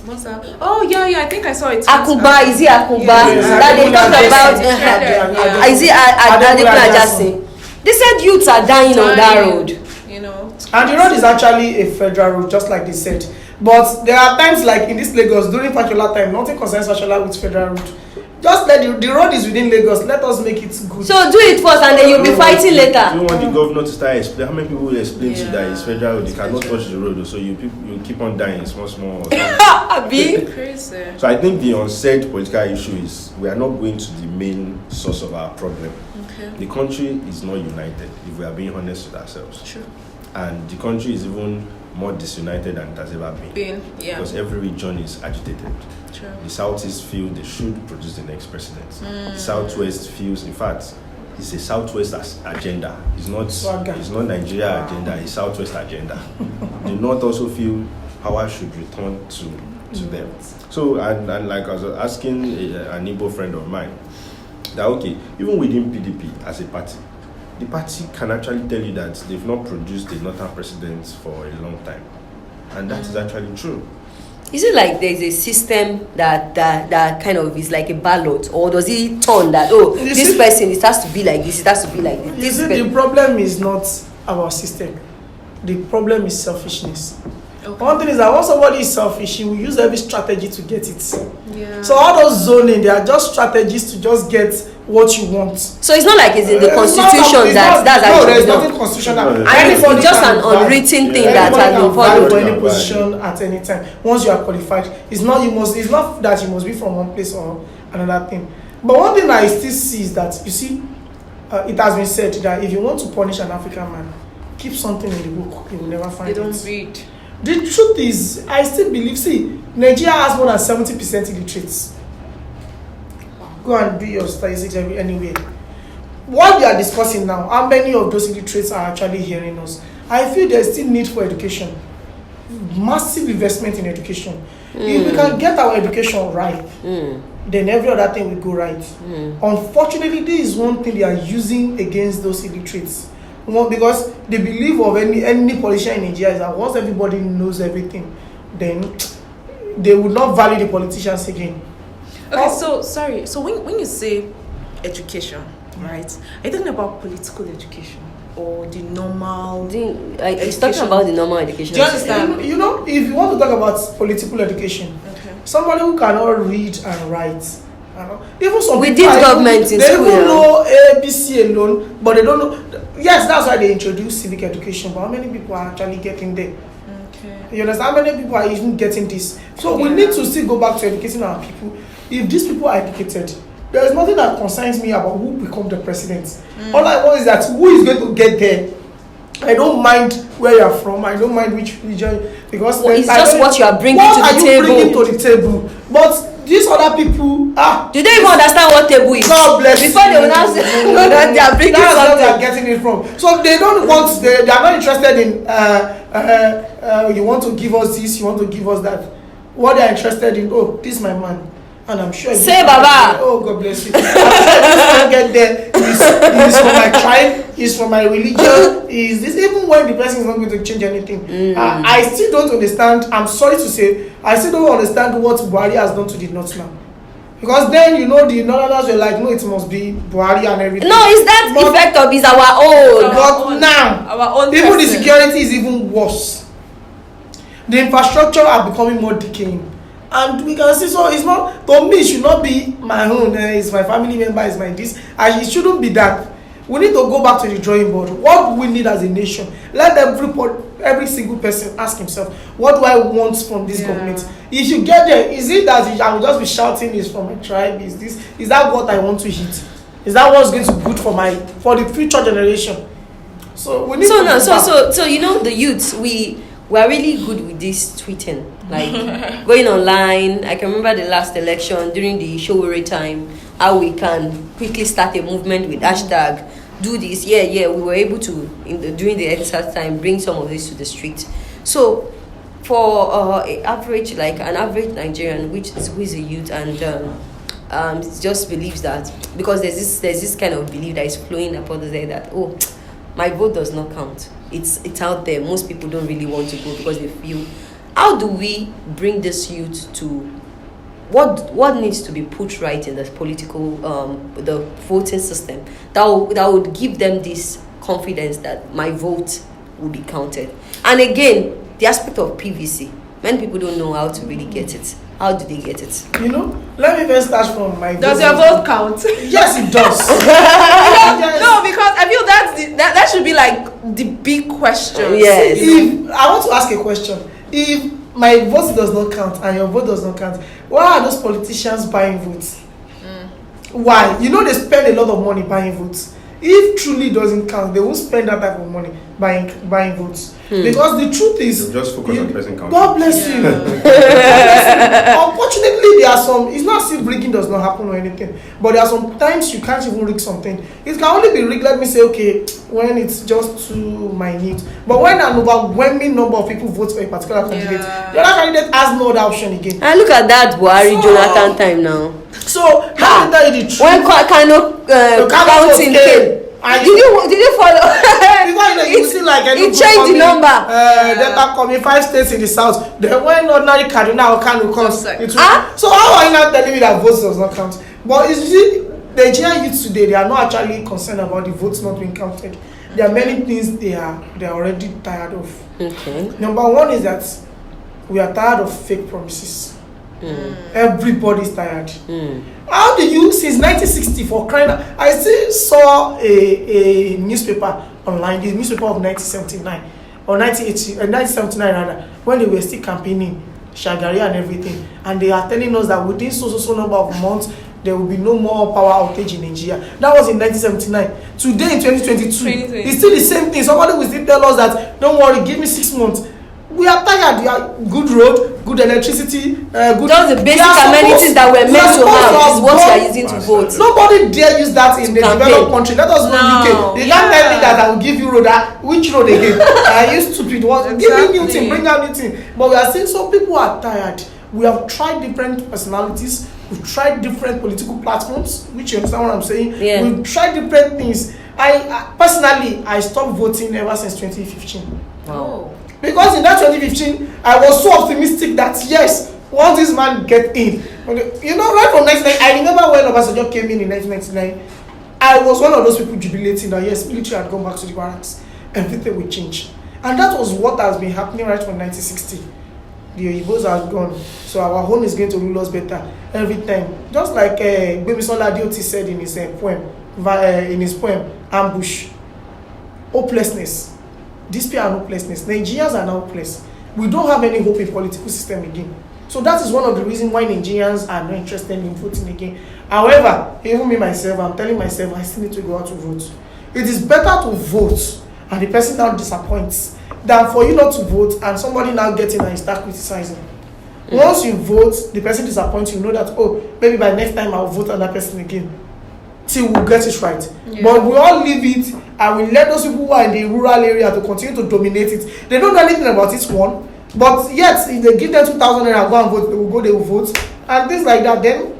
Speaker 3: What's that? Oh yeah, I think I saw it.
Speaker 1: Akuba, is it Akuba?
Speaker 2: Yes,
Speaker 1: That they talked about.
Speaker 3: Yeah.
Speaker 1: Is it Adekunle Ajasin? They said youths are dying on that road.
Speaker 3: You know.
Speaker 2: And the road is actually a federal road, just like they said. But there are times like in this Lagos, during Fashola time, nothing concerns Fashola with federal road. Just let the road is within Lagos, let us make it good.
Speaker 1: So do it first and then you'll be fighting
Speaker 4: You
Speaker 1: later.
Speaker 4: don't want the governor to start explain. How many people will explain to you that it's federal road? You cannot touch the road, so you keep on dying small. Or
Speaker 1: Abi?
Speaker 3: Crazy.
Speaker 4: So I think the unsaid political issue is we are not going to the main source of our problem.
Speaker 3: Okay.
Speaker 4: The country is not united, if we are being honest with ourselves.
Speaker 3: True.
Speaker 4: And the country is even more disunited than it has ever been. Because every region is agitated.
Speaker 3: True.
Speaker 4: The Southeast feel they should produce the next president. The Southwest feels, in fact, it's a Southwest agenda. It's not Nigeria agenda. It's Southwest agenda. The North also feel power should return to them. So and like I was asking an Igbo friend of mine that okay, even within PDP as a party, the party can actually tell you that they've not produced a northern president for a long time, and that is actually true.
Speaker 1: Is it like there's a system that kind of is like a ballot, or does it turn that this person it has to be like this, it has to be like this?
Speaker 2: The problem is not our system. The problem is selfishness.
Speaker 3: Okay.
Speaker 2: One thing is that once somebody is selfish, he will use every strategy to get it.
Speaker 3: Yeah.
Speaker 2: So all those zoning, they are just strategies to just get what you want.
Speaker 1: So it's not like it's in the constitution that's
Speaker 2: no,
Speaker 1: actually
Speaker 2: there is
Speaker 1: done.
Speaker 2: nothing constitutional.
Speaker 4: No,
Speaker 1: And it's just an unwritten thing that has been followed.
Speaker 2: For any position at any time. Once you are qualified, it's not that you must be from one place or another thing. But one thing I still see is that you see, it has been said that if you want to punish an African man, keep something in the book, you will never find
Speaker 3: They
Speaker 2: it.
Speaker 3: don't read.
Speaker 2: The truth is, I still believe, Nigeria has more than 70% illiterates. Go and do your statistics anywhere. What we are discussing now, how many of those illiterates are actually hearing us? I feel there's still need for education. Massive investment in education. If we can get our education right, then every other thing will go right. Unfortunately, this is one thing they are using against those illiterates. Because the belief of any politician in Nigeria is that once everybody knows everything, then they would not value the politicians again.
Speaker 3: Okay, so sorry. So when you say education, right? Are you talking about political education or the normal?
Speaker 1: He's talking about the normal education.
Speaker 3: Do you understand?
Speaker 2: You know, if you want to talk about political education, somebody who cannot read and write, even some
Speaker 1: we
Speaker 2: people
Speaker 1: did government in
Speaker 2: they
Speaker 1: school.
Speaker 2: even know ABC alone, but they don't know. Yes, that's why they introduce civic education. But how many people are actually getting there?
Speaker 3: Okay.
Speaker 2: You understand? How many people are even getting this? So we need to still go back to educating our people. If these people are educated, there is nothing that concerns me about who become the president. All I want is that who is going to get there. I don't mind where you are from. I don't mind which region, because
Speaker 1: it's just what you are bringing to the table.
Speaker 2: What are you bringing to the table? But these other people,
Speaker 1: do they even understand what table is?
Speaker 2: God bless
Speaker 1: Before they will now say that they are bringing
Speaker 2: that's
Speaker 1: something.
Speaker 2: where they are getting it from. So they don't want. They are not interested in. You want to give us this. You want to give us that. What they are interested in. Oh, this is my man. And I'm sure
Speaker 1: say Baba.
Speaker 2: Oh, God bless you. I'm sure this man get there. He's from my tribe. He's from my religion. Is this even when the person is not going to change anything? I still don't understand. I'm sorry to say, I still don't understand what Buhari has done to the North now. Because then, the Northerners were like, no, it must be Buhari and everything.
Speaker 1: No, it's that effect of is our own.
Speaker 2: But now,
Speaker 3: our own
Speaker 2: even the
Speaker 3: person.
Speaker 2: security is even worse. The infrastructure are becoming more decaying. And we can see, so it's not, to me, it should not be my own, it's my family member, it's my this, and it shouldn't be that. We need to go back to the drawing board. What do we need as a nation? Let every single person ask himself, what do I want from this government? If you get there, is it that I will just be shouting, is from my tribe, is that what I want to hit? Is that what's going to be good for the future generation? So we need
Speaker 1: so the youths, we're really good with this tweeting, like going online. I can remember the last election during the Showore time, how we can quickly start a movement with hashtag do this. We were able to during the exercise time bring some of this to the street. So for an average Nigerian, who is a youth and just believes that, because there's this kind of belief that is flowing upon the day that, oh, my vote does not count. It's out there. Most people don't really want to go because they feel. How do we bring this youth to what needs to be put right in the political the voting system that would give them this confidence that my vote will be counted? And again, the aspect of PVC. Many people don't know how to really get it. How do they get it?
Speaker 2: Let me first start from my.
Speaker 3: Does your vote count?
Speaker 2: Yes, it does.
Speaker 3: No, because I feel that should be like the big question.
Speaker 1: Yes.
Speaker 2: If I want to ask a question, if my vote does not count and your vote does not count, why are those politicians buying votes? Why? They spend a lot of money buying votes. If truly doesn't count, they won't spend that type of money buying votes. Because the truth is,
Speaker 4: just focus on person counting.
Speaker 2: God bless you. Unfortunately, there are some. It's not as if rigging does not happen or anything, but there are some times you can't even rig something. It can only be rigged. Let me say, okay, when it's just too minute. But when an overwhelming number of people vote for a particular candidate, the other candidate has no other option again.
Speaker 1: And look at that Buhari Jonathan time now.
Speaker 2: So let me tell you the truth.
Speaker 1: When counting came. Did you follow?
Speaker 2: You see, like,
Speaker 1: it changed the number.
Speaker 2: Delta coming 5 states in the south. Then when ordinary Kaduna or Kano comes, so how are you not telling me that votes does not count? But you see, the Nigerian youth today, they are not actually concerned about the votes not being counted. There are many things they are already tired of.
Speaker 1: Okay.
Speaker 2: Number one is that we are tired of fake promises. Everybody's tired. How do you, since 1960, for crying out, I still saw a newspaper online, the newspaper of 1979 or 1979 rather, when they were still campaigning Shagari and everything, and they are telling us that within so number of months there will be no more power outage in Nigeria. That was in 1979. Today in 2022, it's still the same thing. Somebody will still tell us that, don't worry, give me 6 months. We are tired. We are good road, good electricity, good.
Speaker 1: Just the basic amenities that we're meant to have is what we are using to vote.
Speaker 2: Nobody dare use that in the developed country. Let us know UK. They can't tell me that I will give you road. Which road again? Are you stupid? Give me new thing, bring out new thing. But we are saying some people are tired. We have tried different personalities. We've tried different political platforms. Which you understand what I'm saying?
Speaker 1: Yeah.
Speaker 2: We've tried different things. I personally stopped voting ever since 2015.
Speaker 1: Wow.
Speaker 2: Because in that 2015, I was so optimistic that yes, once this man get in, right from 1999, I remember when Obasanjo came in 1999, I was one of those people jubilating that yes, military had gone back to the barracks, everything would change. And that was what has been happening right from 1960. The Oyibos are gone, so our home is going to rule us better every time. Just like Gbemisola Adeoti said in his poem, Ambush, hopelessness. Despair and hopelessness. Nigerians are now hopeless. We don't have any hope in political system again. So that is one of the reasons why Nigerians are not interested in voting again. However, even me myself, I'm telling myself I still need to go out to vote. It is better to vote and the person now disappoints than for you not to vote and somebody now gets in and start criticizing. Once you vote, the person disappoints you, know that, oh, maybe by next time I'll vote on that person again. Till we get it right. But we all leave it and we let those people who are in the rural area to continue to dominate it. They don't know anything about it, one. But yet, if they give them 2,000 naira, go and vote, they will vote. And things like that, then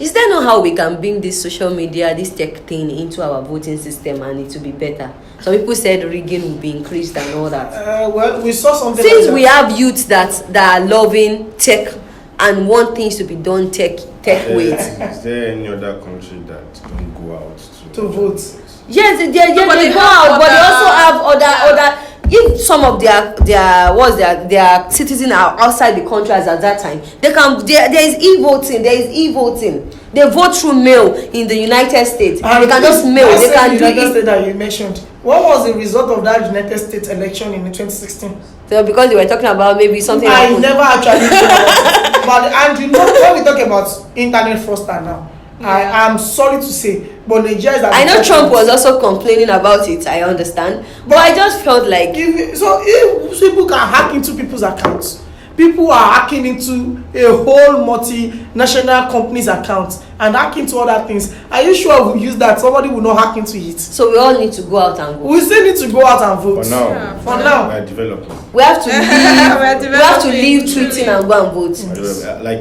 Speaker 1: Is there no how we can bring this social media, this tech thing into our voting system and it will be better? Some people said rigging will be increased and all that.
Speaker 2: Well, we saw something.
Speaker 1: Since
Speaker 2: like
Speaker 1: we have youths that are loving tech and want things to be done tech ways.
Speaker 4: Is there any other country that don't go out
Speaker 2: to vote?
Speaker 1: Yes, they go out, but they also have other. If some of their citizens are outside the country as at that time, they can. There is e-voting. They vote through mail in the United States.
Speaker 2: And
Speaker 1: they can just mail. They can do
Speaker 2: United
Speaker 1: it.
Speaker 2: States that you mentioned. What was the result of that United States election in 2016?
Speaker 1: So because they were talking about maybe something.
Speaker 2: I never actually know about it. But and you know when we talk about internet fraudster now, I am sorry to say, but Nigeria is.
Speaker 1: I know Trump was also complaining about it. I understand, but I just felt like
Speaker 2: if people can hack into people's accounts, people are hacking into a whole multinational company's account and hack into other things. Are you sure we'll use that? Somebody will not hack into it.
Speaker 1: So we all need to go out and vote.
Speaker 2: We still need to go out and vote.
Speaker 4: For now,
Speaker 2: for now.
Speaker 4: we're developing.
Speaker 1: We have to leave tweeting and go and vote.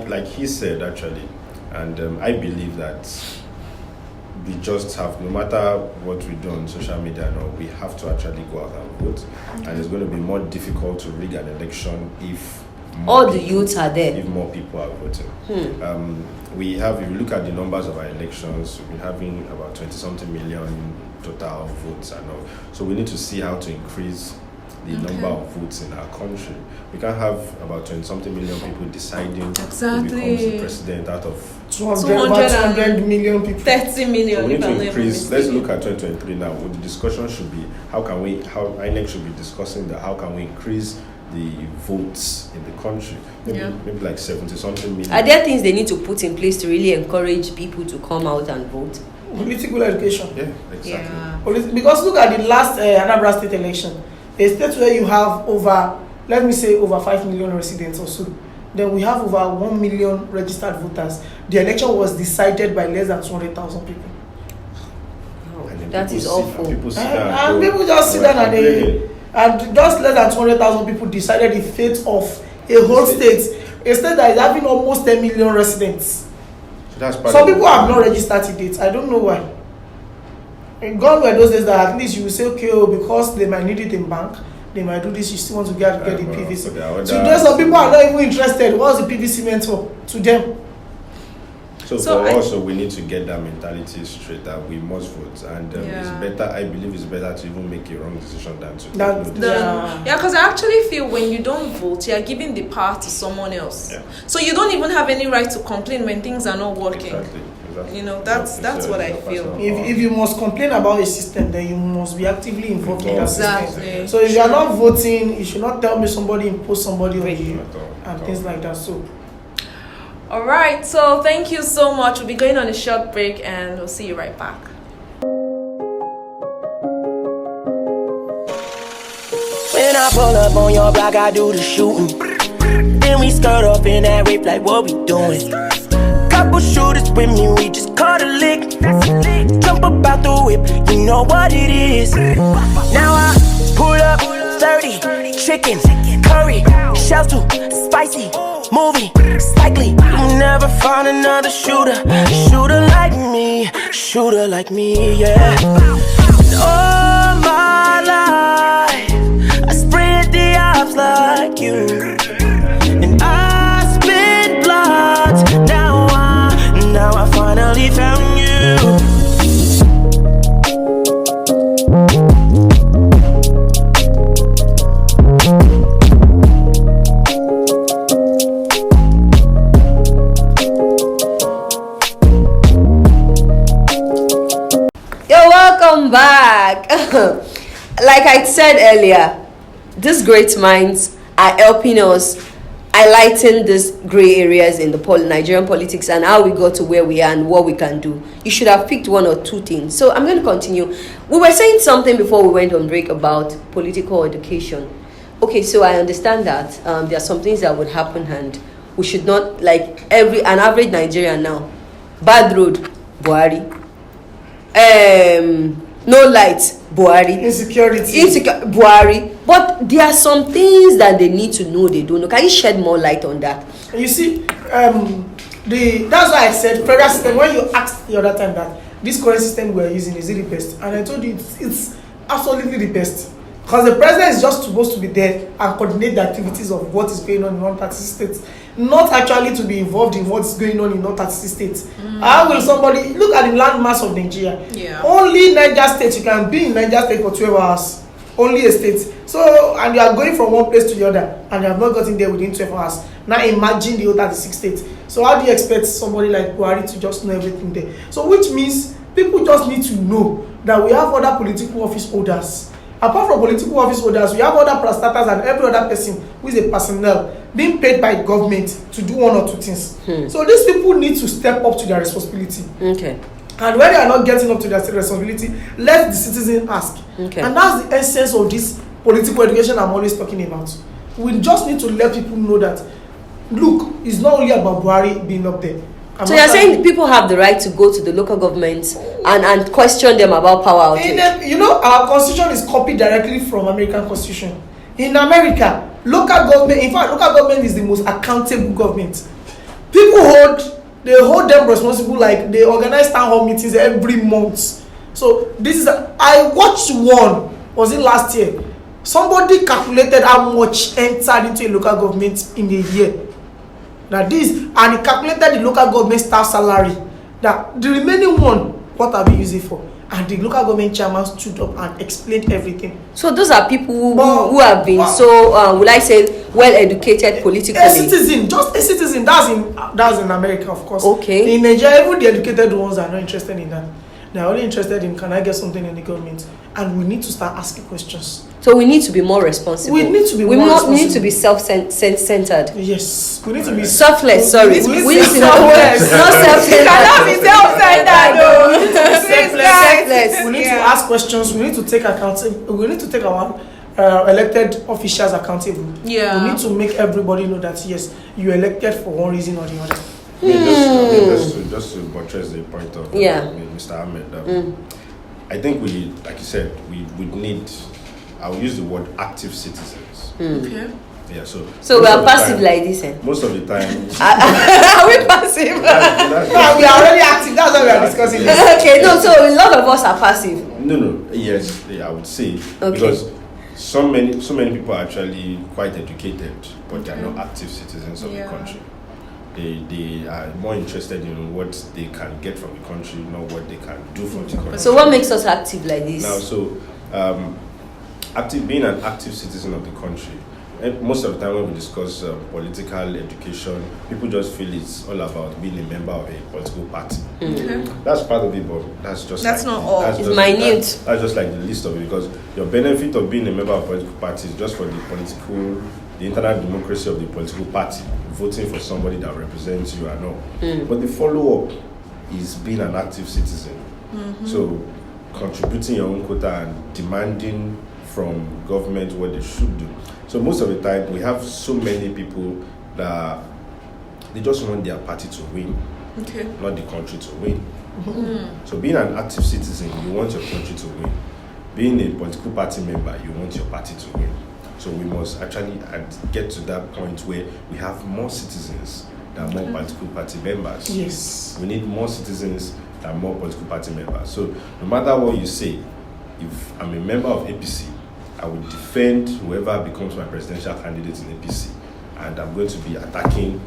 Speaker 4: Like he said actually, and I believe that we just have, no matter what we do on social media now, we have to actually go out and vote. And it's going to be more difficult to rig an election if
Speaker 1: all the youths are there.
Speaker 4: If more people are voting. We have, if you look at the numbers of our elections, we've been having about 20-something million total votes and all. So we need to see how to increase the number of votes in our country. We can't have about 20-something million people deciding who becomes the president out of
Speaker 2: 200 million people.
Speaker 3: 30 million.
Speaker 4: So we need to increase. Let's look at 2023 now. What the discussion should be, how INEC should be discussing that, how can we increase the votes in the country, maybe like 70-something million.
Speaker 1: Are there things they need to put in place to really encourage people to come out and vote?
Speaker 2: Political education.
Speaker 4: Yeah, exactly.
Speaker 2: Because look at the last Anambra State election, a state where you have over 5 million residents or so. Then we have over 1 million registered voters. The election was decided by less than 200,000 people.
Speaker 1: That is awful.
Speaker 2: People just sit down and just less than 200,000 people decided the fate of a whole state, a state that is having almost 10 million residents. So some people have not registered to date. I don't know why. Gone were those days that at least you will say, okay, because they might need it in bank, they might do this, you still want to get the PVC. Today some people are not even interested. What's the PVC meant for to them?
Speaker 4: So for us, we need to get that mentality straight that we must vote, and it's better. I believe it's better to even make a wrong decision than to make no decision.
Speaker 3: Because I actually feel when you don't vote, you are giving the power to someone else. Yeah. So you don't even have any right to complain when things are not working. Exactly. You know, that's what I feel.
Speaker 2: If you must complain about a system, then you must be actively involved in that system. So if you are not voting, you should not tell me somebody imposed somebody on you and things like that. So.
Speaker 3: All right, so thank you so much. We'll be going on a short break and we'll see you right back.
Speaker 5: When I pull up on your block, I do the shooting. Then we skirt up in that rape like what we doing. Couple shooters with me, we just caught a lick. Jump up out the whip, you know what it is. Now I pull up 30, chicken, curry, shells too spicy. Movie, likely, you never found another shooter like me, yeah. All my life, I spread the odds like you, and I spit blood. Now I finally found you.
Speaker 1: Welcome back. Like I said earlier, these great minds are helping us highlighting these gray areas in the Nigerian politics and how we got to where we are and what we can do. You should have picked one or two things. So I'm going to continue. We were saying something before we went on break about political education. Okay, so I understand that there are some things that would happen and we should not, like an average Nigerian now, bad road, Buhari. No light, Buhari.
Speaker 2: Insecurity,
Speaker 1: Buhari. But there are some things that they need to know they don't know. Can you shed more light on that?
Speaker 2: You see, That's why I said federal system. When you asked the other time that this current system we are using, is it the best? And I told you it's absolutely the best. Because the president is just supposed to be there and coordinate the activities of what is going on in 136 states, not actually to be involved in what is going on in 136 states. How will somebody look at the landmass of Nigeria?
Speaker 3: Yeah.
Speaker 2: Only Niger State, you can be in Niger State for 12 hours. Only a state. So, and you are going from one place to the other, and you have not gotten there within 12 hours. Now imagine the other 36 states. So how do you expect somebody like Buhari to just know everything there? So which means people just need to know that we have other political office holders. Apart from political office holders, we have other parastatals and every other person who is a personnel being paid by government to do one or two things. So these people need to step up to their responsibility.
Speaker 1: Okay.
Speaker 2: And when they are not getting up to their responsibility, let the citizen ask.
Speaker 1: Okay.
Speaker 2: And that's the essence of this political education I'm always talking about. We just need to let people know that, look, it's not only about Buhari being up there.
Speaker 1: So you're saying people have the right to go to the local governments and question them about power outage?
Speaker 2: You know, our constitution is copied directly from American constitution. In America, local government, in fact, local government is the most accountable government. People hold them responsible, like they organize town hall meetings every month. So this is, I watched one, was it last year? Somebody calculated how much entered into a local government in a year. Now this, and he calculated the local government staff salary. That the remaining one, what have we used it for? And the local government chairman stood up and explained everything.
Speaker 1: So those are people who have been will I say, well educated politically.
Speaker 2: A citizen, just a citizen. That's in America, of course.
Speaker 1: Okay.
Speaker 2: In Nigeria, even the educated ones are not interested in that. They are only interested in, can I get something in the government? And we need to start asking questions.
Speaker 1: So we need to be more responsible.
Speaker 2: We need to be more responsible.
Speaker 1: We need to be self-centered.
Speaker 2: Yes, we need to be
Speaker 1: selfless. Sorry,
Speaker 2: we need
Speaker 1: we
Speaker 2: to
Speaker 1: need
Speaker 2: be
Speaker 1: to not self-centered.
Speaker 3: You cannot be self-centered, though.
Speaker 1: Selfless.
Speaker 2: We need to ask questions. We need to take we need to take our elected officials accountable.
Speaker 3: Yeah.
Speaker 2: We need to make everybody know that yes, you elected for one reason or the other.
Speaker 4: Just to buttress the point of Mr. Ahmed, I think we, like you said, we would need, I'll use the word active citizens.
Speaker 3: Okay.
Speaker 4: Yeah, so
Speaker 1: we are passive like this, eh?
Speaker 4: Most of the time.
Speaker 1: Are we passive?
Speaker 2: No, we are already active. That's why we are discussing this.
Speaker 1: Okay, no, so a lot of us are passive.
Speaker 4: No, yes, I would say.
Speaker 1: Okay.
Speaker 4: Because so many people are actually quite educated, but they are not active citizens of the country. They are more interested in what they can get from the country, not what they can do for the country.
Speaker 1: So what makes us active like this?
Speaker 4: Now, being an active citizen of the country, most of the time when we discuss political education, people just feel it's all about being a member of a political party. That's part of it, but that's
Speaker 3: not all.
Speaker 1: It's minute.
Speaker 4: That's just like the list of it, because your benefit of being a member of a political party is just for the internal democracy of the political party, voting for somebody that represents you and all. But the follow-up is being an active citizen. So contributing your own quota and demanding from government what they should do. So most of the time, we have so many people that they just want their party to win, not the country to win. So being an active citizen, you want your country to win. Being a political party member, you want your party to win. So we must actually get to that point where we have more citizens than more political party members.
Speaker 2: Yes.
Speaker 4: We need more citizens than more political party members. So no matter what you say, if I'm a member of APC, I will defend whoever becomes my presidential candidate in APC. And I'm going to be attacking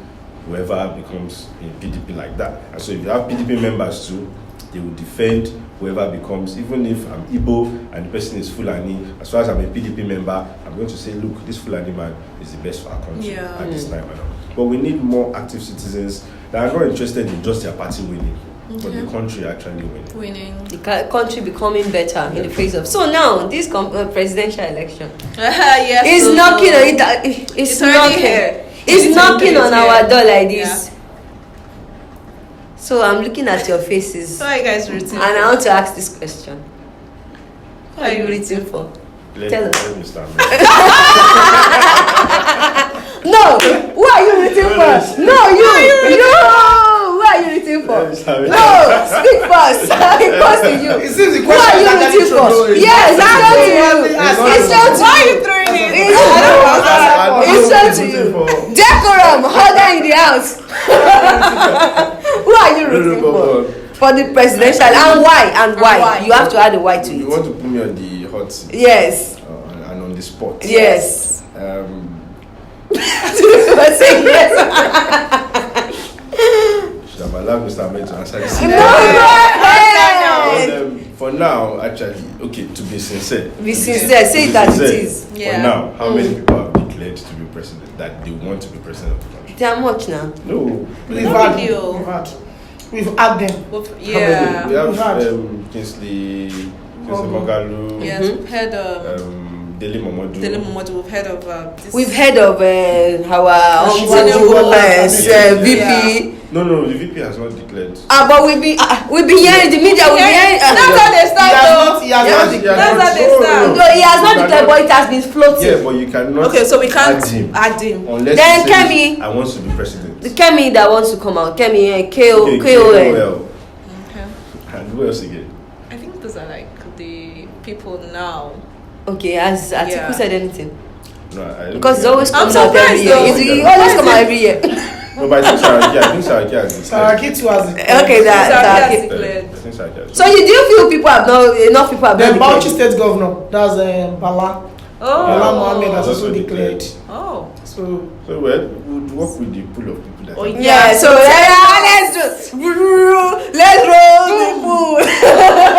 Speaker 4: whoever becomes in PDP like that. And so if you have PDP members too, they will defend whoever becomes, even if I'm Igbo and the person is Fulani, as far as I'm a PDP member, I'm going to say, look, this Fulani man is the best for our country at this time. But we need more active citizens that are not interested in just their party winning, but the country actually winning.
Speaker 1: The country becoming better in the face of. So now, this presidential election is knocking on it. It's knocking here. It's knocking on our door like this. So I'm looking at your faces.
Speaker 3: What are you guys rooting for?
Speaker 1: And I want to ask this question. What are you rooting for? Tell us.
Speaker 4: Let me start.
Speaker 1: No! Who are you rooting for? No, you! Who are you rooting for? No! Speak first! It goes to you. Who are you rooting for? Yes, it's down to you. Why are you throwing it? It's down to you. Decorum, order in the house. Who are you rooting for the presidential? And why? And why? You have to add a why to
Speaker 4: You
Speaker 1: it.
Speaker 4: want to put me on the hot seat?
Speaker 1: Yes.
Speaker 4: And on the spot?
Speaker 1: Yes.
Speaker 4: Say yes. Should have allowed Mr. Ahmed to answer this. For now, actually, okay, to be sincere.
Speaker 1: Be sincere. Say it as it is.
Speaker 4: For now, how many people have declared to be president, that they want to be president of the country?
Speaker 1: They are much now.
Speaker 4: No.
Speaker 2: We've had them.
Speaker 3: Yeah.
Speaker 4: We have
Speaker 2: had.
Speaker 4: Kingsley Moghalu.
Speaker 3: Yes, we've heard of
Speaker 4: Dele Momodu.
Speaker 3: We've heard of this.
Speaker 1: We've heard of our VP.
Speaker 4: No, the VP has not declared.
Speaker 1: But we've been hearing the media. We've been hearing.
Speaker 3: That's how they start.
Speaker 2: He has not declared.
Speaker 3: That's how they start.
Speaker 1: No, he has not declared, but it has been floating.
Speaker 4: Yeah, but you cannot.
Speaker 3: Okay, so we can't
Speaker 4: add him unless
Speaker 1: Then
Speaker 4: he says,
Speaker 1: Kemi.
Speaker 4: I want to be president.
Speaker 1: The Kemi that wants to come out. Kemi, KOL.
Speaker 3: Okay.
Speaker 4: And who else again?
Speaker 3: I think those are like the people now.
Speaker 1: Okay, has Atiku said anything?
Speaker 4: No, I don't
Speaker 1: Because it's
Speaker 4: think
Speaker 1: always
Speaker 3: I'm
Speaker 1: comes out every
Speaker 3: surprised
Speaker 1: year.
Speaker 3: though.
Speaker 1: He always come out every year.
Speaker 4: No, but I think Saraki has declared.
Speaker 2: Saraki too has declared.
Speaker 1: Okay, that.
Speaker 4: I think Saraki has.
Speaker 1: So you do feel people have not enough people have
Speaker 2: The
Speaker 1: not
Speaker 2: Bauchi
Speaker 1: declared?
Speaker 2: State Governor, that's Bala. Bala Mohammed has also declared.
Speaker 3: Oh.
Speaker 4: So we'd work with the pool of people that.
Speaker 1: Yeah. So let's roll the pool.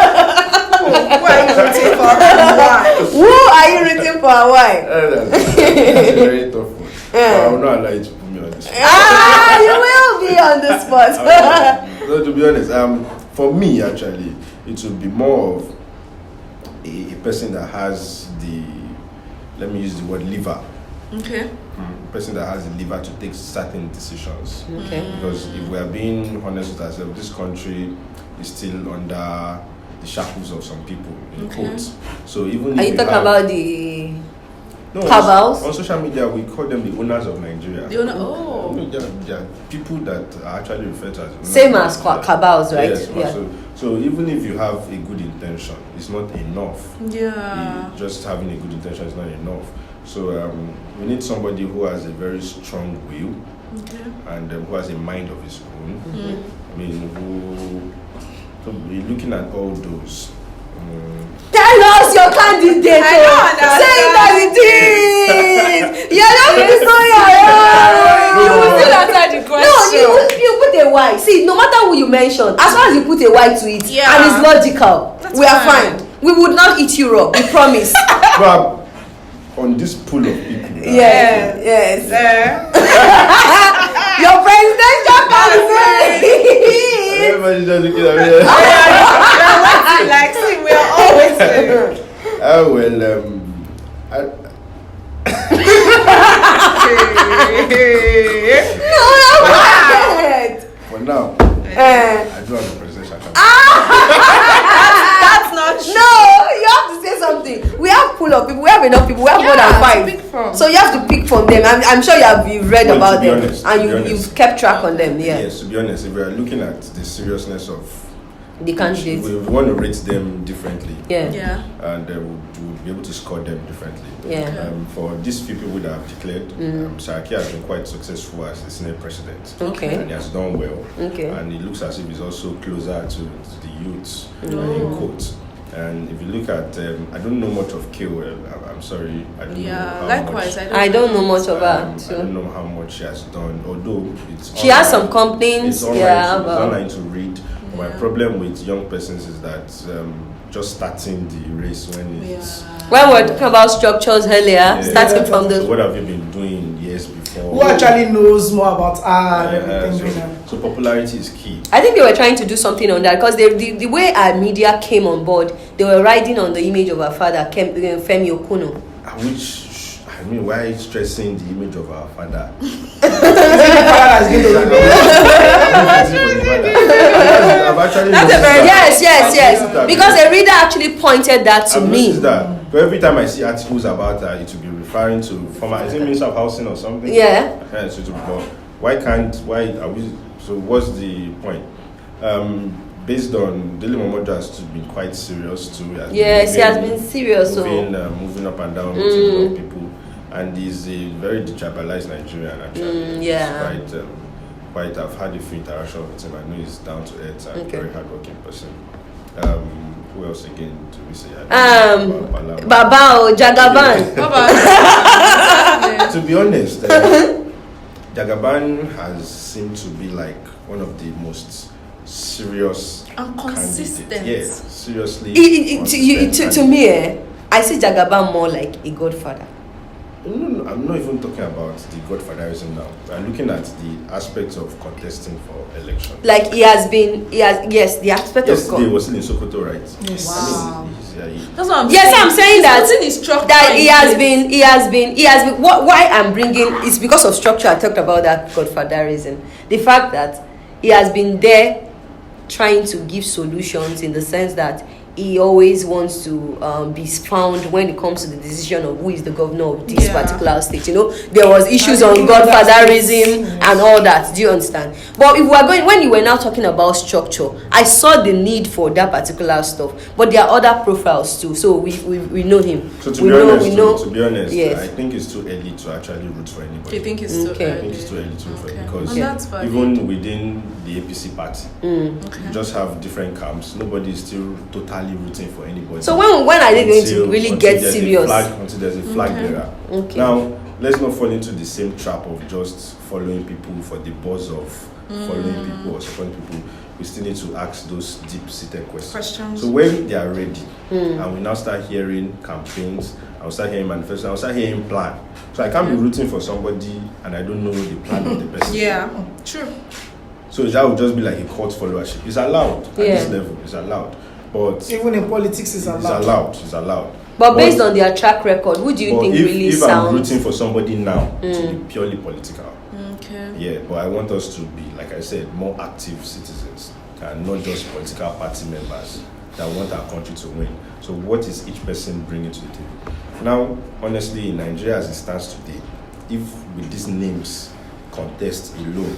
Speaker 3: Who are you rooting for and why?
Speaker 1: Who are you rooting for and why?
Speaker 4: That's a very tough one. But I will not allow you to put me on the spot.
Speaker 1: You will be on the spot.
Speaker 4: No, to be honest, for me actually, it would be more of a person that has let me use the word liver.
Speaker 3: Okay.
Speaker 4: A person that has the liver to take certain decisions.
Speaker 1: Okay.
Speaker 4: Because if we are being honest with ourselves, this country is still under the shackles of some people, in quotes. So even
Speaker 1: Are
Speaker 4: if
Speaker 1: you talking about the cabals?
Speaker 4: On social media, we call them the owners of Nigeria.
Speaker 3: The owner. Oh.
Speaker 4: There are people that are actually referred to as owners
Speaker 1: Same
Speaker 4: of
Speaker 1: as
Speaker 4: Nigeria.
Speaker 1: cabals, right?
Speaker 4: Yes,
Speaker 1: Yeah.
Speaker 4: so even if you have a good intention, it's not enough.
Speaker 3: Yeah.
Speaker 4: Just having a good intention is not enough. So we need somebody who has a very strong will, and who has a mind of his own. I mean, so we're looking at all those.
Speaker 1: Tell us your candidate.
Speaker 3: I don't understand.
Speaker 1: Say it as it is. You're not going to say
Speaker 3: You will still answer the question.
Speaker 1: No, you put a Y. See, no matter who you mention, as long as you put a Y to it,
Speaker 3: Yeah.
Speaker 1: and it's logical,
Speaker 3: That's
Speaker 1: we are
Speaker 3: fine.
Speaker 1: fine. We would not eat you raw. We promise.
Speaker 4: But on this pool of people,
Speaker 1: Yes. Your presidential candidate.
Speaker 4: everybody's just looking at me.
Speaker 3: Like, see, we are always there.
Speaker 4: For now,
Speaker 1: Uh,
Speaker 4: I do have a presidential candidate.
Speaker 3: That's not true.
Speaker 1: No, you have to say something. We have full of people. We have enough people. We have more than
Speaker 3: to pick
Speaker 1: five.
Speaker 3: from.
Speaker 1: So you have to pick from them. I'm sure you've read
Speaker 4: Well,
Speaker 1: about
Speaker 4: to be
Speaker 1: them
Speaker 4: honest,
Speaker 1: and
Speaker 4: to be honest.
Speaker 1: you've kept track on them. Yeah,
Speaker 4: Yes, to be honest, if we are looking at the seriousness of
Speaker 1: the candidates.
Speaker 4: we want to rate them differently.
Speaker 1: Yeah,
Speaker 3: Yeah.
Speaker 4: And we'll be able to score them differently.
Speaker 1: yeah.
Speaker 4: For these few people that have declared, Saraki has been quite successful as the Senate president.
Speaker 1: Okay.
Speaker 4: And he has done well.
Speaker 1: Okay.
Speaker 4: And it looks as if he's also closer to the youths, in quotes. And if you look at, I don't know much of KOL. I'm sorry. I don't know how
Speaker 3: likewise.
Speaker 4: much.
Speaker 1: I don't know much of her.
Speaker 4: I don't
Speaker 1: So.
Speaker 4: know how much she has done, although it's
Speaker 1: She has
Speaker 4: online.
Speaker 1: some complaints.
Speaker 4: It's online,
Speaker 1: Yeah,
Speaker 4: it's
Speaker 1: about.
Speaker 4: online to read. My problem with young persons is that just starting the race when it's
Speaker 1: When we're talking about structures earlier, starting from
Speaker 4: so
Speaker 1: the.
Speaker 4: what have you been doing years before?
Speaker 2: Who actually knows more about and everything?
Speaker 4: so popularity is key.
Speaker 1: I think they were trying to do something on that because the way our media came on board, they were riding on the image of our father, Femi Okuno.
Speaker 4: Which, I mean, why are you stressing the image of our father? I've actually
Speaker 3: That's a very-
Speaker 1: Yes. Because a reader actually pointed that to
Speaker 4: I've
Speaker 1: me.
Speaker 4: noticed that. But every time I see articles about her, it will be referring to former, is it Minister of Housing or something?
Speaker 1: Yeah.
Speaker 4: So why are we, so what's the point? Based on Dele Momodu has been quite serious too.
Speaker 1: He has been serious.
Speaker 4: Moving up and down with a lot of people. And he's a very detribalized Nigerian actually.
Speaker 1: Yeah.
Speaker 4: It's quite quite. I've had a few interactions with him. I know he's down to earth and very hardworking person. Who else again do we say?
Speaker 1: Baba Jagaban.
Speaker 4: To be honest, Jagaban has seemed to be like one of the most serious
Speaker 3: and consistent.
Speaker 4: Yes, seriously.
Speaker 1: To me, I see Jagaban more like a godfather.
Speaker 4: No, I'm not even talking about the godfatherism now. I'm looking at the aspects of contesting for election.
Speaker 1: Like the aspect of
Speaker 4: yesterday was in Sokoto, right?
Speaker 2: Yes.
Speaker 3: Wow.
Speaker 1: That's what I'm saying. I'm saying that he has been. Why I'm bringing is because of structure. I talked about that godfatherism. The fact that he has been there trying to give solutions in the sense that he always wants to be found when it comes to the decision of who is the governor of this particular state. There was issues on godfatherism and all that. Do you understand? But if we are going, when you were now talking about structure, I saw the need for that particular stuff. But there are other profiles too. So we know him.
Speaker 4: So to be honest, yes. I think it's too early to actually root for anybody.
Speaker 3: You think it's too early?
Speaker 4: I think it's too early to root for because even within the APC party, you just have different camps. Nobody is still totally rooting for anybody.
Speaker 1: So when are they going to really get serious?
Speaker 4: Until there's a flag bearer. Okay. Now, let's not fall into the same trap of just following people for the buzz of following people or supporting people. We still need to ask those deep-seated questions. So when they are ready, and we now start hearing campaigns, I'll start hearing manifestos, I'll start hearing plan. So I can't be rooting for somebody and I don't know the plan of the person.
Speaker 3: Yeah, true.
Speaker 4: So that would just be like a cult followership. It's allowed at this level. It's allowed. But
Speaker 2: even in politics, it's allowed.
Speaker 4: It's allowed.
Speaker 1: But based on their track record, who do you think really sounds?
Speaker 4: If I'm rooting for somebody now to be purely political,
Speaker 3: okay.
Speaker 4: But I want us to be, like I said, more active citizens and not just political party members that want our country to win. So what is each person bringing to the table? Now, honestly, in Nigeria as it stands today, if with these names contest alone,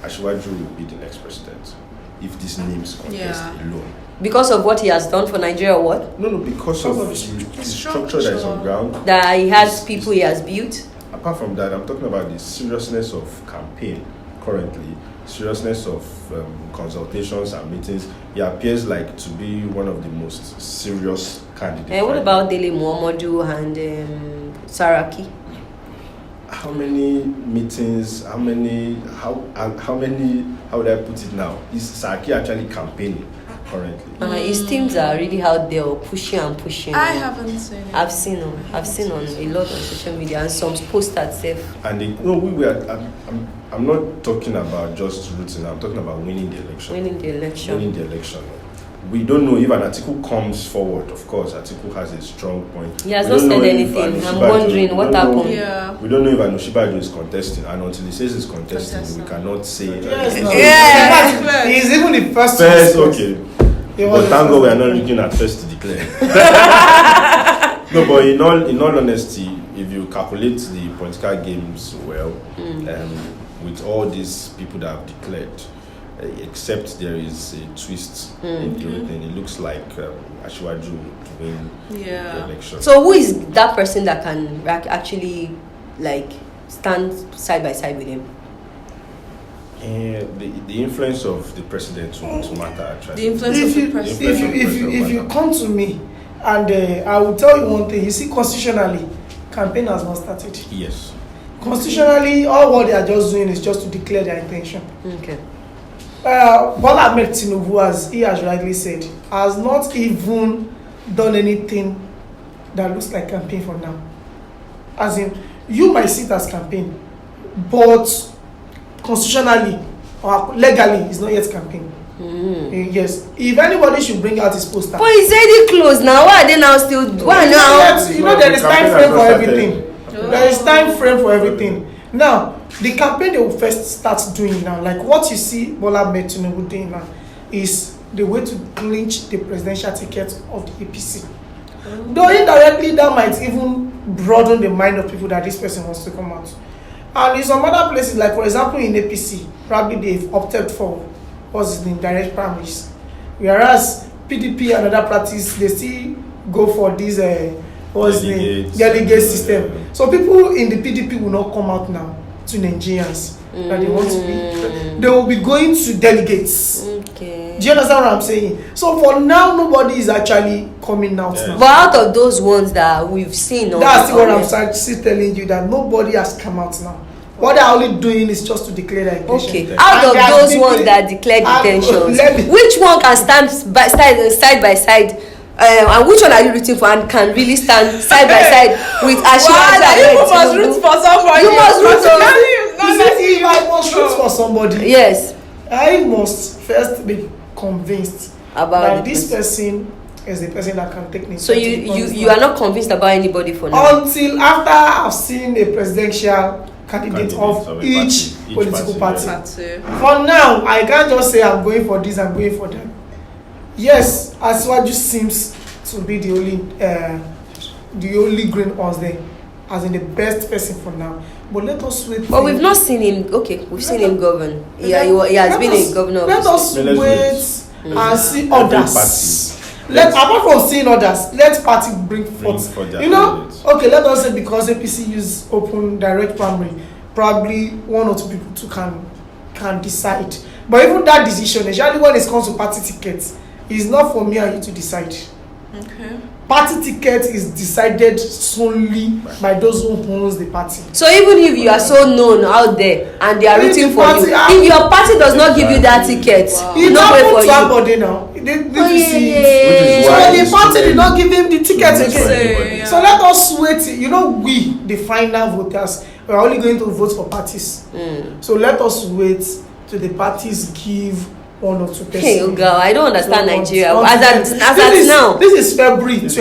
Speaker 4: Asiwaju will be the next president. If these names contest alone.
Speaker 1: Because of what he has done for Nigeria, or what?
Speaker 4: No, because of the structure that is on ground.
Speaker 1: That he has people he has built.
Speaker 4: Apart from that, I'm talking about the seriousness of campaign currently, seriousness of consultations and meetings. He appears like to be one of the most serious candidates.
Speaker 1: And what about Dele Muhammadu and Saraki?
Speaker 4: How many meetings? How would I put it now? Is Saraki actually campaigning currently?
Speaker 1: His teams are really out there pushing.
Speaker 3: I haven't seen it.
Speaker 1: I've seen on a lot on social media and some posters safe.
Speaker 4: And I'm not talking about just rooting. I'm talking about winning the election. We don't know if an article comes forward. Of course, article has a strong point.
Speaker 1: He has not said anything. I'm wondering what happened.
Speaker 4: We don't know if Anushibaju is contesting, and until he says he's contesting, we cannot say.
Speaker 2: He's even the first.
Speaker 4: Okay. But thank God we are not looking at first to declare. No, but in all honesty, if you calculate the political games well, with all these people that have declared, except there is a twist in everything, it looks like Asiwaju would win the election.
Speaker 1: So who is that person that can actually stand side by side with him?
Speaker 4: The influence of the president to matter actually.
Speaker 3: The influence of the president.
Speaker 2: If you come to me and I will tell you one thing, you see, constitutionally, campaign has not started.
Speaker 4: Yes.
Speaker 2: Constitutionally, all what they are just doing is just to declare their intention.
Speaker 1: Okay.
Speaker 2: Bola Ahmed Tinubu, as he has rightly said, has not even done anything that looks like campaign for now. As in, you might see it as campaign, but constitutionally or legally, it's not yet campaign. Yes. If anybody should bring out his poster.
Speaker 1: But it's already closed now. Why are they now still? Why now?
Speaker 2: There is time frame for everything. There is time frame for everything. Now, the campaign they will first start doing now, like what you see Bola Ahmed Tinubu doing now, is the way to clinch the presidential ticket of the APC. Though indirectly, that might even broaden the mind of people that this person wants to come out. And in some other places, like for example in APC, probably they've opted for what's his name, direct primaries. Whereas PDP and other parties, they still go for this delegate system. So people in the PDP will not come out now to Nigerians that they want to be. They will be going to delegates.
Speaker 1: Okay.
Speaker 2: Do you understand what I'm saying? So for now, nobody is actually coming out now.
Speaker 1: But out of those ones that we've seen,
Speaker 2: that's what I'm still telling you, that nobody has come out now. What they're only doing is just to declare their intention.
Speaker 1: Okay. Out of those ones that declared intentions, which one can stand side by side? And which one are you rooting for and can really stand side by side with Ashima?
Speaker 3: You must root for somebody.
Speaker 1: You must root for
Speaker 2: if I must root for somebody,
Speaker 1: yes,
Speaker 2: I must first be convinced
Speaker 1: about
Speaker 2: that this person is the person that can take me.
Speaker 1: So you are not convinced about anybody for now?
Speaker 2: Until after I've seen a presidential candidate of each political party. For now, I can't just say I'm going for this, I'm going for that. Yes, Asiwaju seems to be the only green horse there, as in the best person for now. But let us wait.
Speaker 1: But we've not seen him. Okay, we've seen him govern. Yeah, he has been a governor.
Speaker 2: Let us wait and see others. Apart from seeing others, let party bring forth. You know, okay, let us say because APC use open direct primary, probably one or two people too can decide. But even that decision, especially when it comes to party tickets, is not for me and you to decide.
Speaker 3: Okay.
Speaker 2: Party ticket is decided solely by those who owns the party.
Speaker 1: So even if you are so known out there and they are rooting for you, if your party does not give you that ticket,
Speaker 2: it's not way for somebody now. They see it. So the party did not give him the ticket again. So let us wait. You know, we, the final voters, we are only going to vote for parties. So let us wait till the parties give one or two persons.
Speaker 1: Hey, girl, I don't understand Nigeria. As at now,
Speaker 2: this is February 20.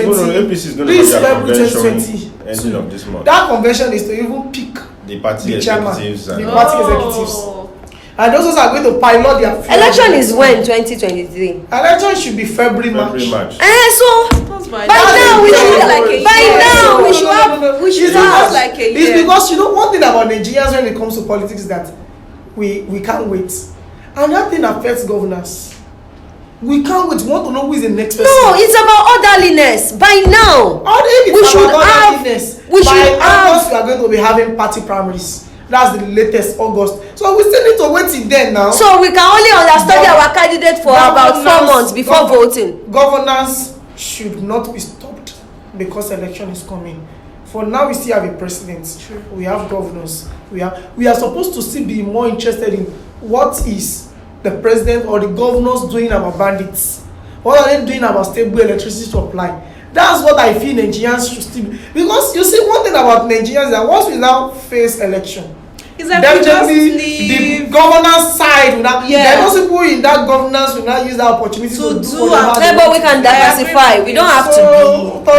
Speaker 4: This is February 2020. Ending of this month.
Speaker 2: That convention is to even pick
Speaker 4: the party executives.
Speaker 2: The party executives. And those are going to pilot their
Speaker 1: election is when 2023.
Speaker 2: Election should be February, March.
Speaker 1: So by now we should have like a year.
Speaker 2: It's because you know one thing about Nigerians when it comes to politics is that we can't wait. And that thing affects governors. We can't wait. We want to know who is the next person.
Speaker 1: No, it's about orderliness. By now, we should have.
Speaker 2: August, we are going to be having party primaries. That's the latest August. So we still need to wait till then now.
Speaker 1: So we can only understudy our candidate for about 4 months before voting.
Speaker 2: Governance should not be stopped because election is coming. For now, we still have a president. True. We have governors. We are supposed to still be more interested in what is the president or the governors doing about bandits. What are they doing about stable electricity supply? That's what I feel Nigerians should still be. Because you see, one thing about Nigerians is that once we now face election, definitely the governance side will not. There are those people in that governance will not use that opportunity to do whatever.
Speaker 1: But we can diversify. We don't have to be.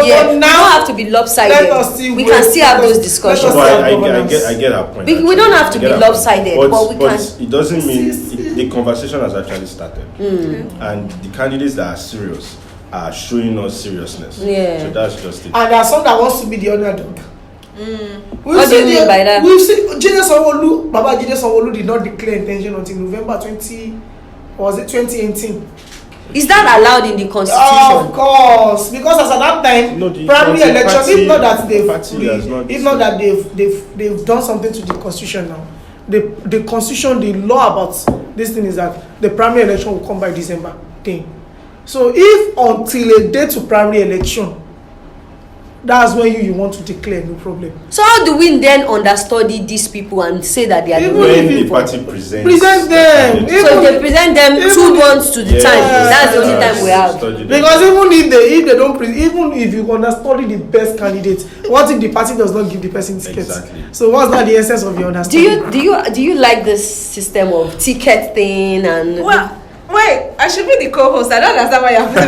Speaker 1: We don't have to be lopsided. We can still have those discussions.
Speaker 4: I get that point.
Speaker 1: We don't have to be lopsided, but we can.
Speaker 4: It doesn't mean the conversation has actually started, and the candidates that are serious are showing us seriousness. So that's just it.
Speaker 2: And there are some that wants to be the underdog.
Speaker 1: What do you mean by that?
Speaker 2: We've seen Baba Jide Sanwo-Olu did not declare intention until November 2018.
Speaker 1: Is that allowed in the constitution?
Speaker 2: Of course, because as at that time, primary election, if not that they've done something to the constitution now. The constitution, the law about this thing is that the primary election will come by December 10. So if until a date to primary election, that's when you want to declare, no problem.
Speaker 1: So how do we then understudy these people and say that they are
Speaker 2: even
Speaker 4: when the party present
Speaker 2: them?
Speaker 1: So they present them 2 months to the time. That's the only time we have.
Speaker 2: Because even if they don't even if you understudy the best candidate, what if the party does not give the person tickets? Exactly. So what's not the essence of your understanding?
Speaker 1: Do you like this system of ticket thing and?
Speaker 3: Well, wait, I should be the co-host. I don't understand why you have to.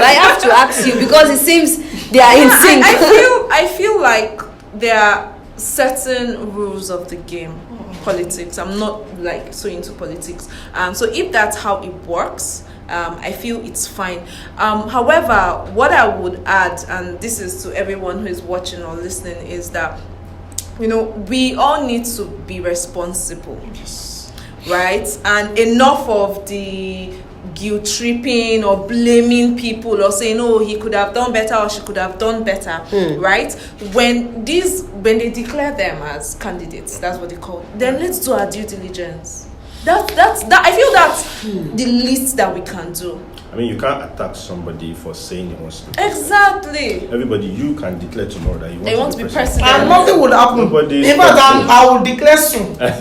Speaker 1: I have to ask you because it seems they are in sync.
Speaker 3: I feel like there are certain rules of the game. Politics. I'm not like so into politics. So if that's how it works, I feel it's fine. However, what I would add, and this is to everyone who is watching or listening, is that we all need to be responsible. Yes. Right? And enough of the guilt tripping or blaming people or saying, oh, he could have done better or she could have done better, right? When they declare them as candidates, that's what they call, then let's do our due diligence. That I feel that's the least that we can do.
Speaker 4: I mean, you can't attack somebody for saying he wants to.
Speaker 3: Exactly.
Speaker 4: Everybody, you can declare tomorrow that you
Speaker 3: want to be president.
Speaker 2: And nothing would happen. In fact, I will declare soon.
Speaker 3: Now.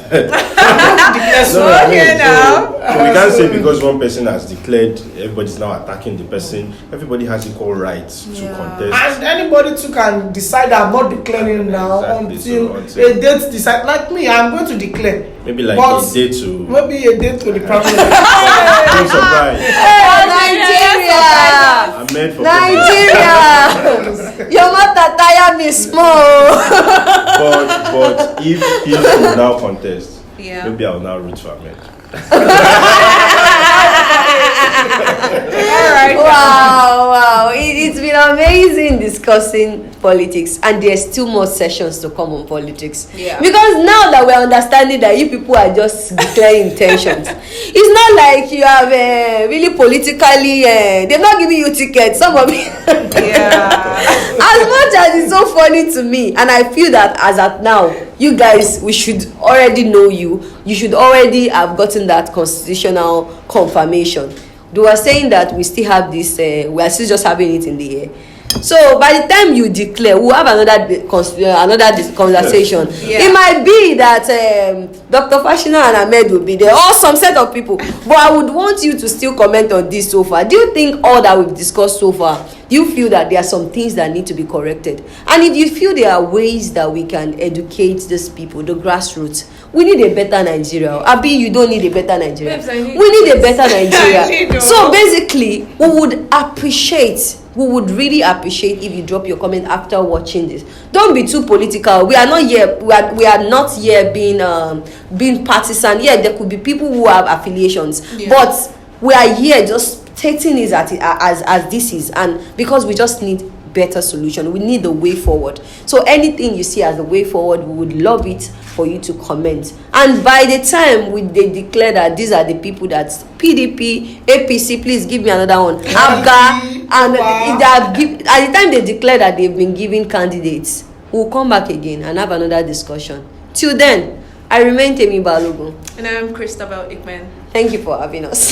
Speaker 4: So we can't say because one person has declared, everybody's now attacking the person. Everybody has equal rights to contest.
Speaker 2: And anybody too can decide I'm not declaring now until a date decide. Like me, I'm going to declare.
Speaker 4: Maybe like a day to.
Speaker 2: Maybe a day to the president.
Speaker 4: I'm surprised.
Speaker 1: Nigeria!
Speaker 4: I'm made for
Speaker 1: Nigeria! Your mother tire me small.
Speaker 4: But if he should now contest, maybe I'll now root for Ahmed.
Speaker 1: Wow. It's been amazing discussing politics, and there's still more sessions to come on politics. Because now that we're understanding that you people are just declaring intentions, it's not like you have really politically they're not giving you tickets, some of it. As much as it's so funny to me, and I feel that as at now, you guys, we should already know you should already have gotten that constitutional confirmation. They were saying that we still have this, we are still just having it in the air. So by the time you declare, we'll have another conversation. It might be that Dr. Fashina and Ahmed will be there, or some set of people. But I would want you to still comment on this so far. Do you think all that we've discussed so far, do you feel that there are some things that need to be corrected? And if you feel there are ways that we can educate these people, the grassroots, we need a better Nigeria. Abi, you don't need a better Nigeria. We need a better Nigeria. So basically, we would really appreciate if you drop your comment after watching this. Don't be too political. We are not here. We are not here being partisan. Yeah, there could be people who have affiliations, but we are here just stating it as this is, and because we just need better solution. We need the way forward. So anything you see as the way forward, we would love it for you to comment. And by the time they declare that these are the people that PDP, APC, please give me another one, ABGA, and at the time they declare that they've been giving candidates, we'll come back again and have another discussion. Till then, I remain Temi Balogun.
Speaker 3: And I'm Christabel Ickman.
Speaker 1: Thank you for having us.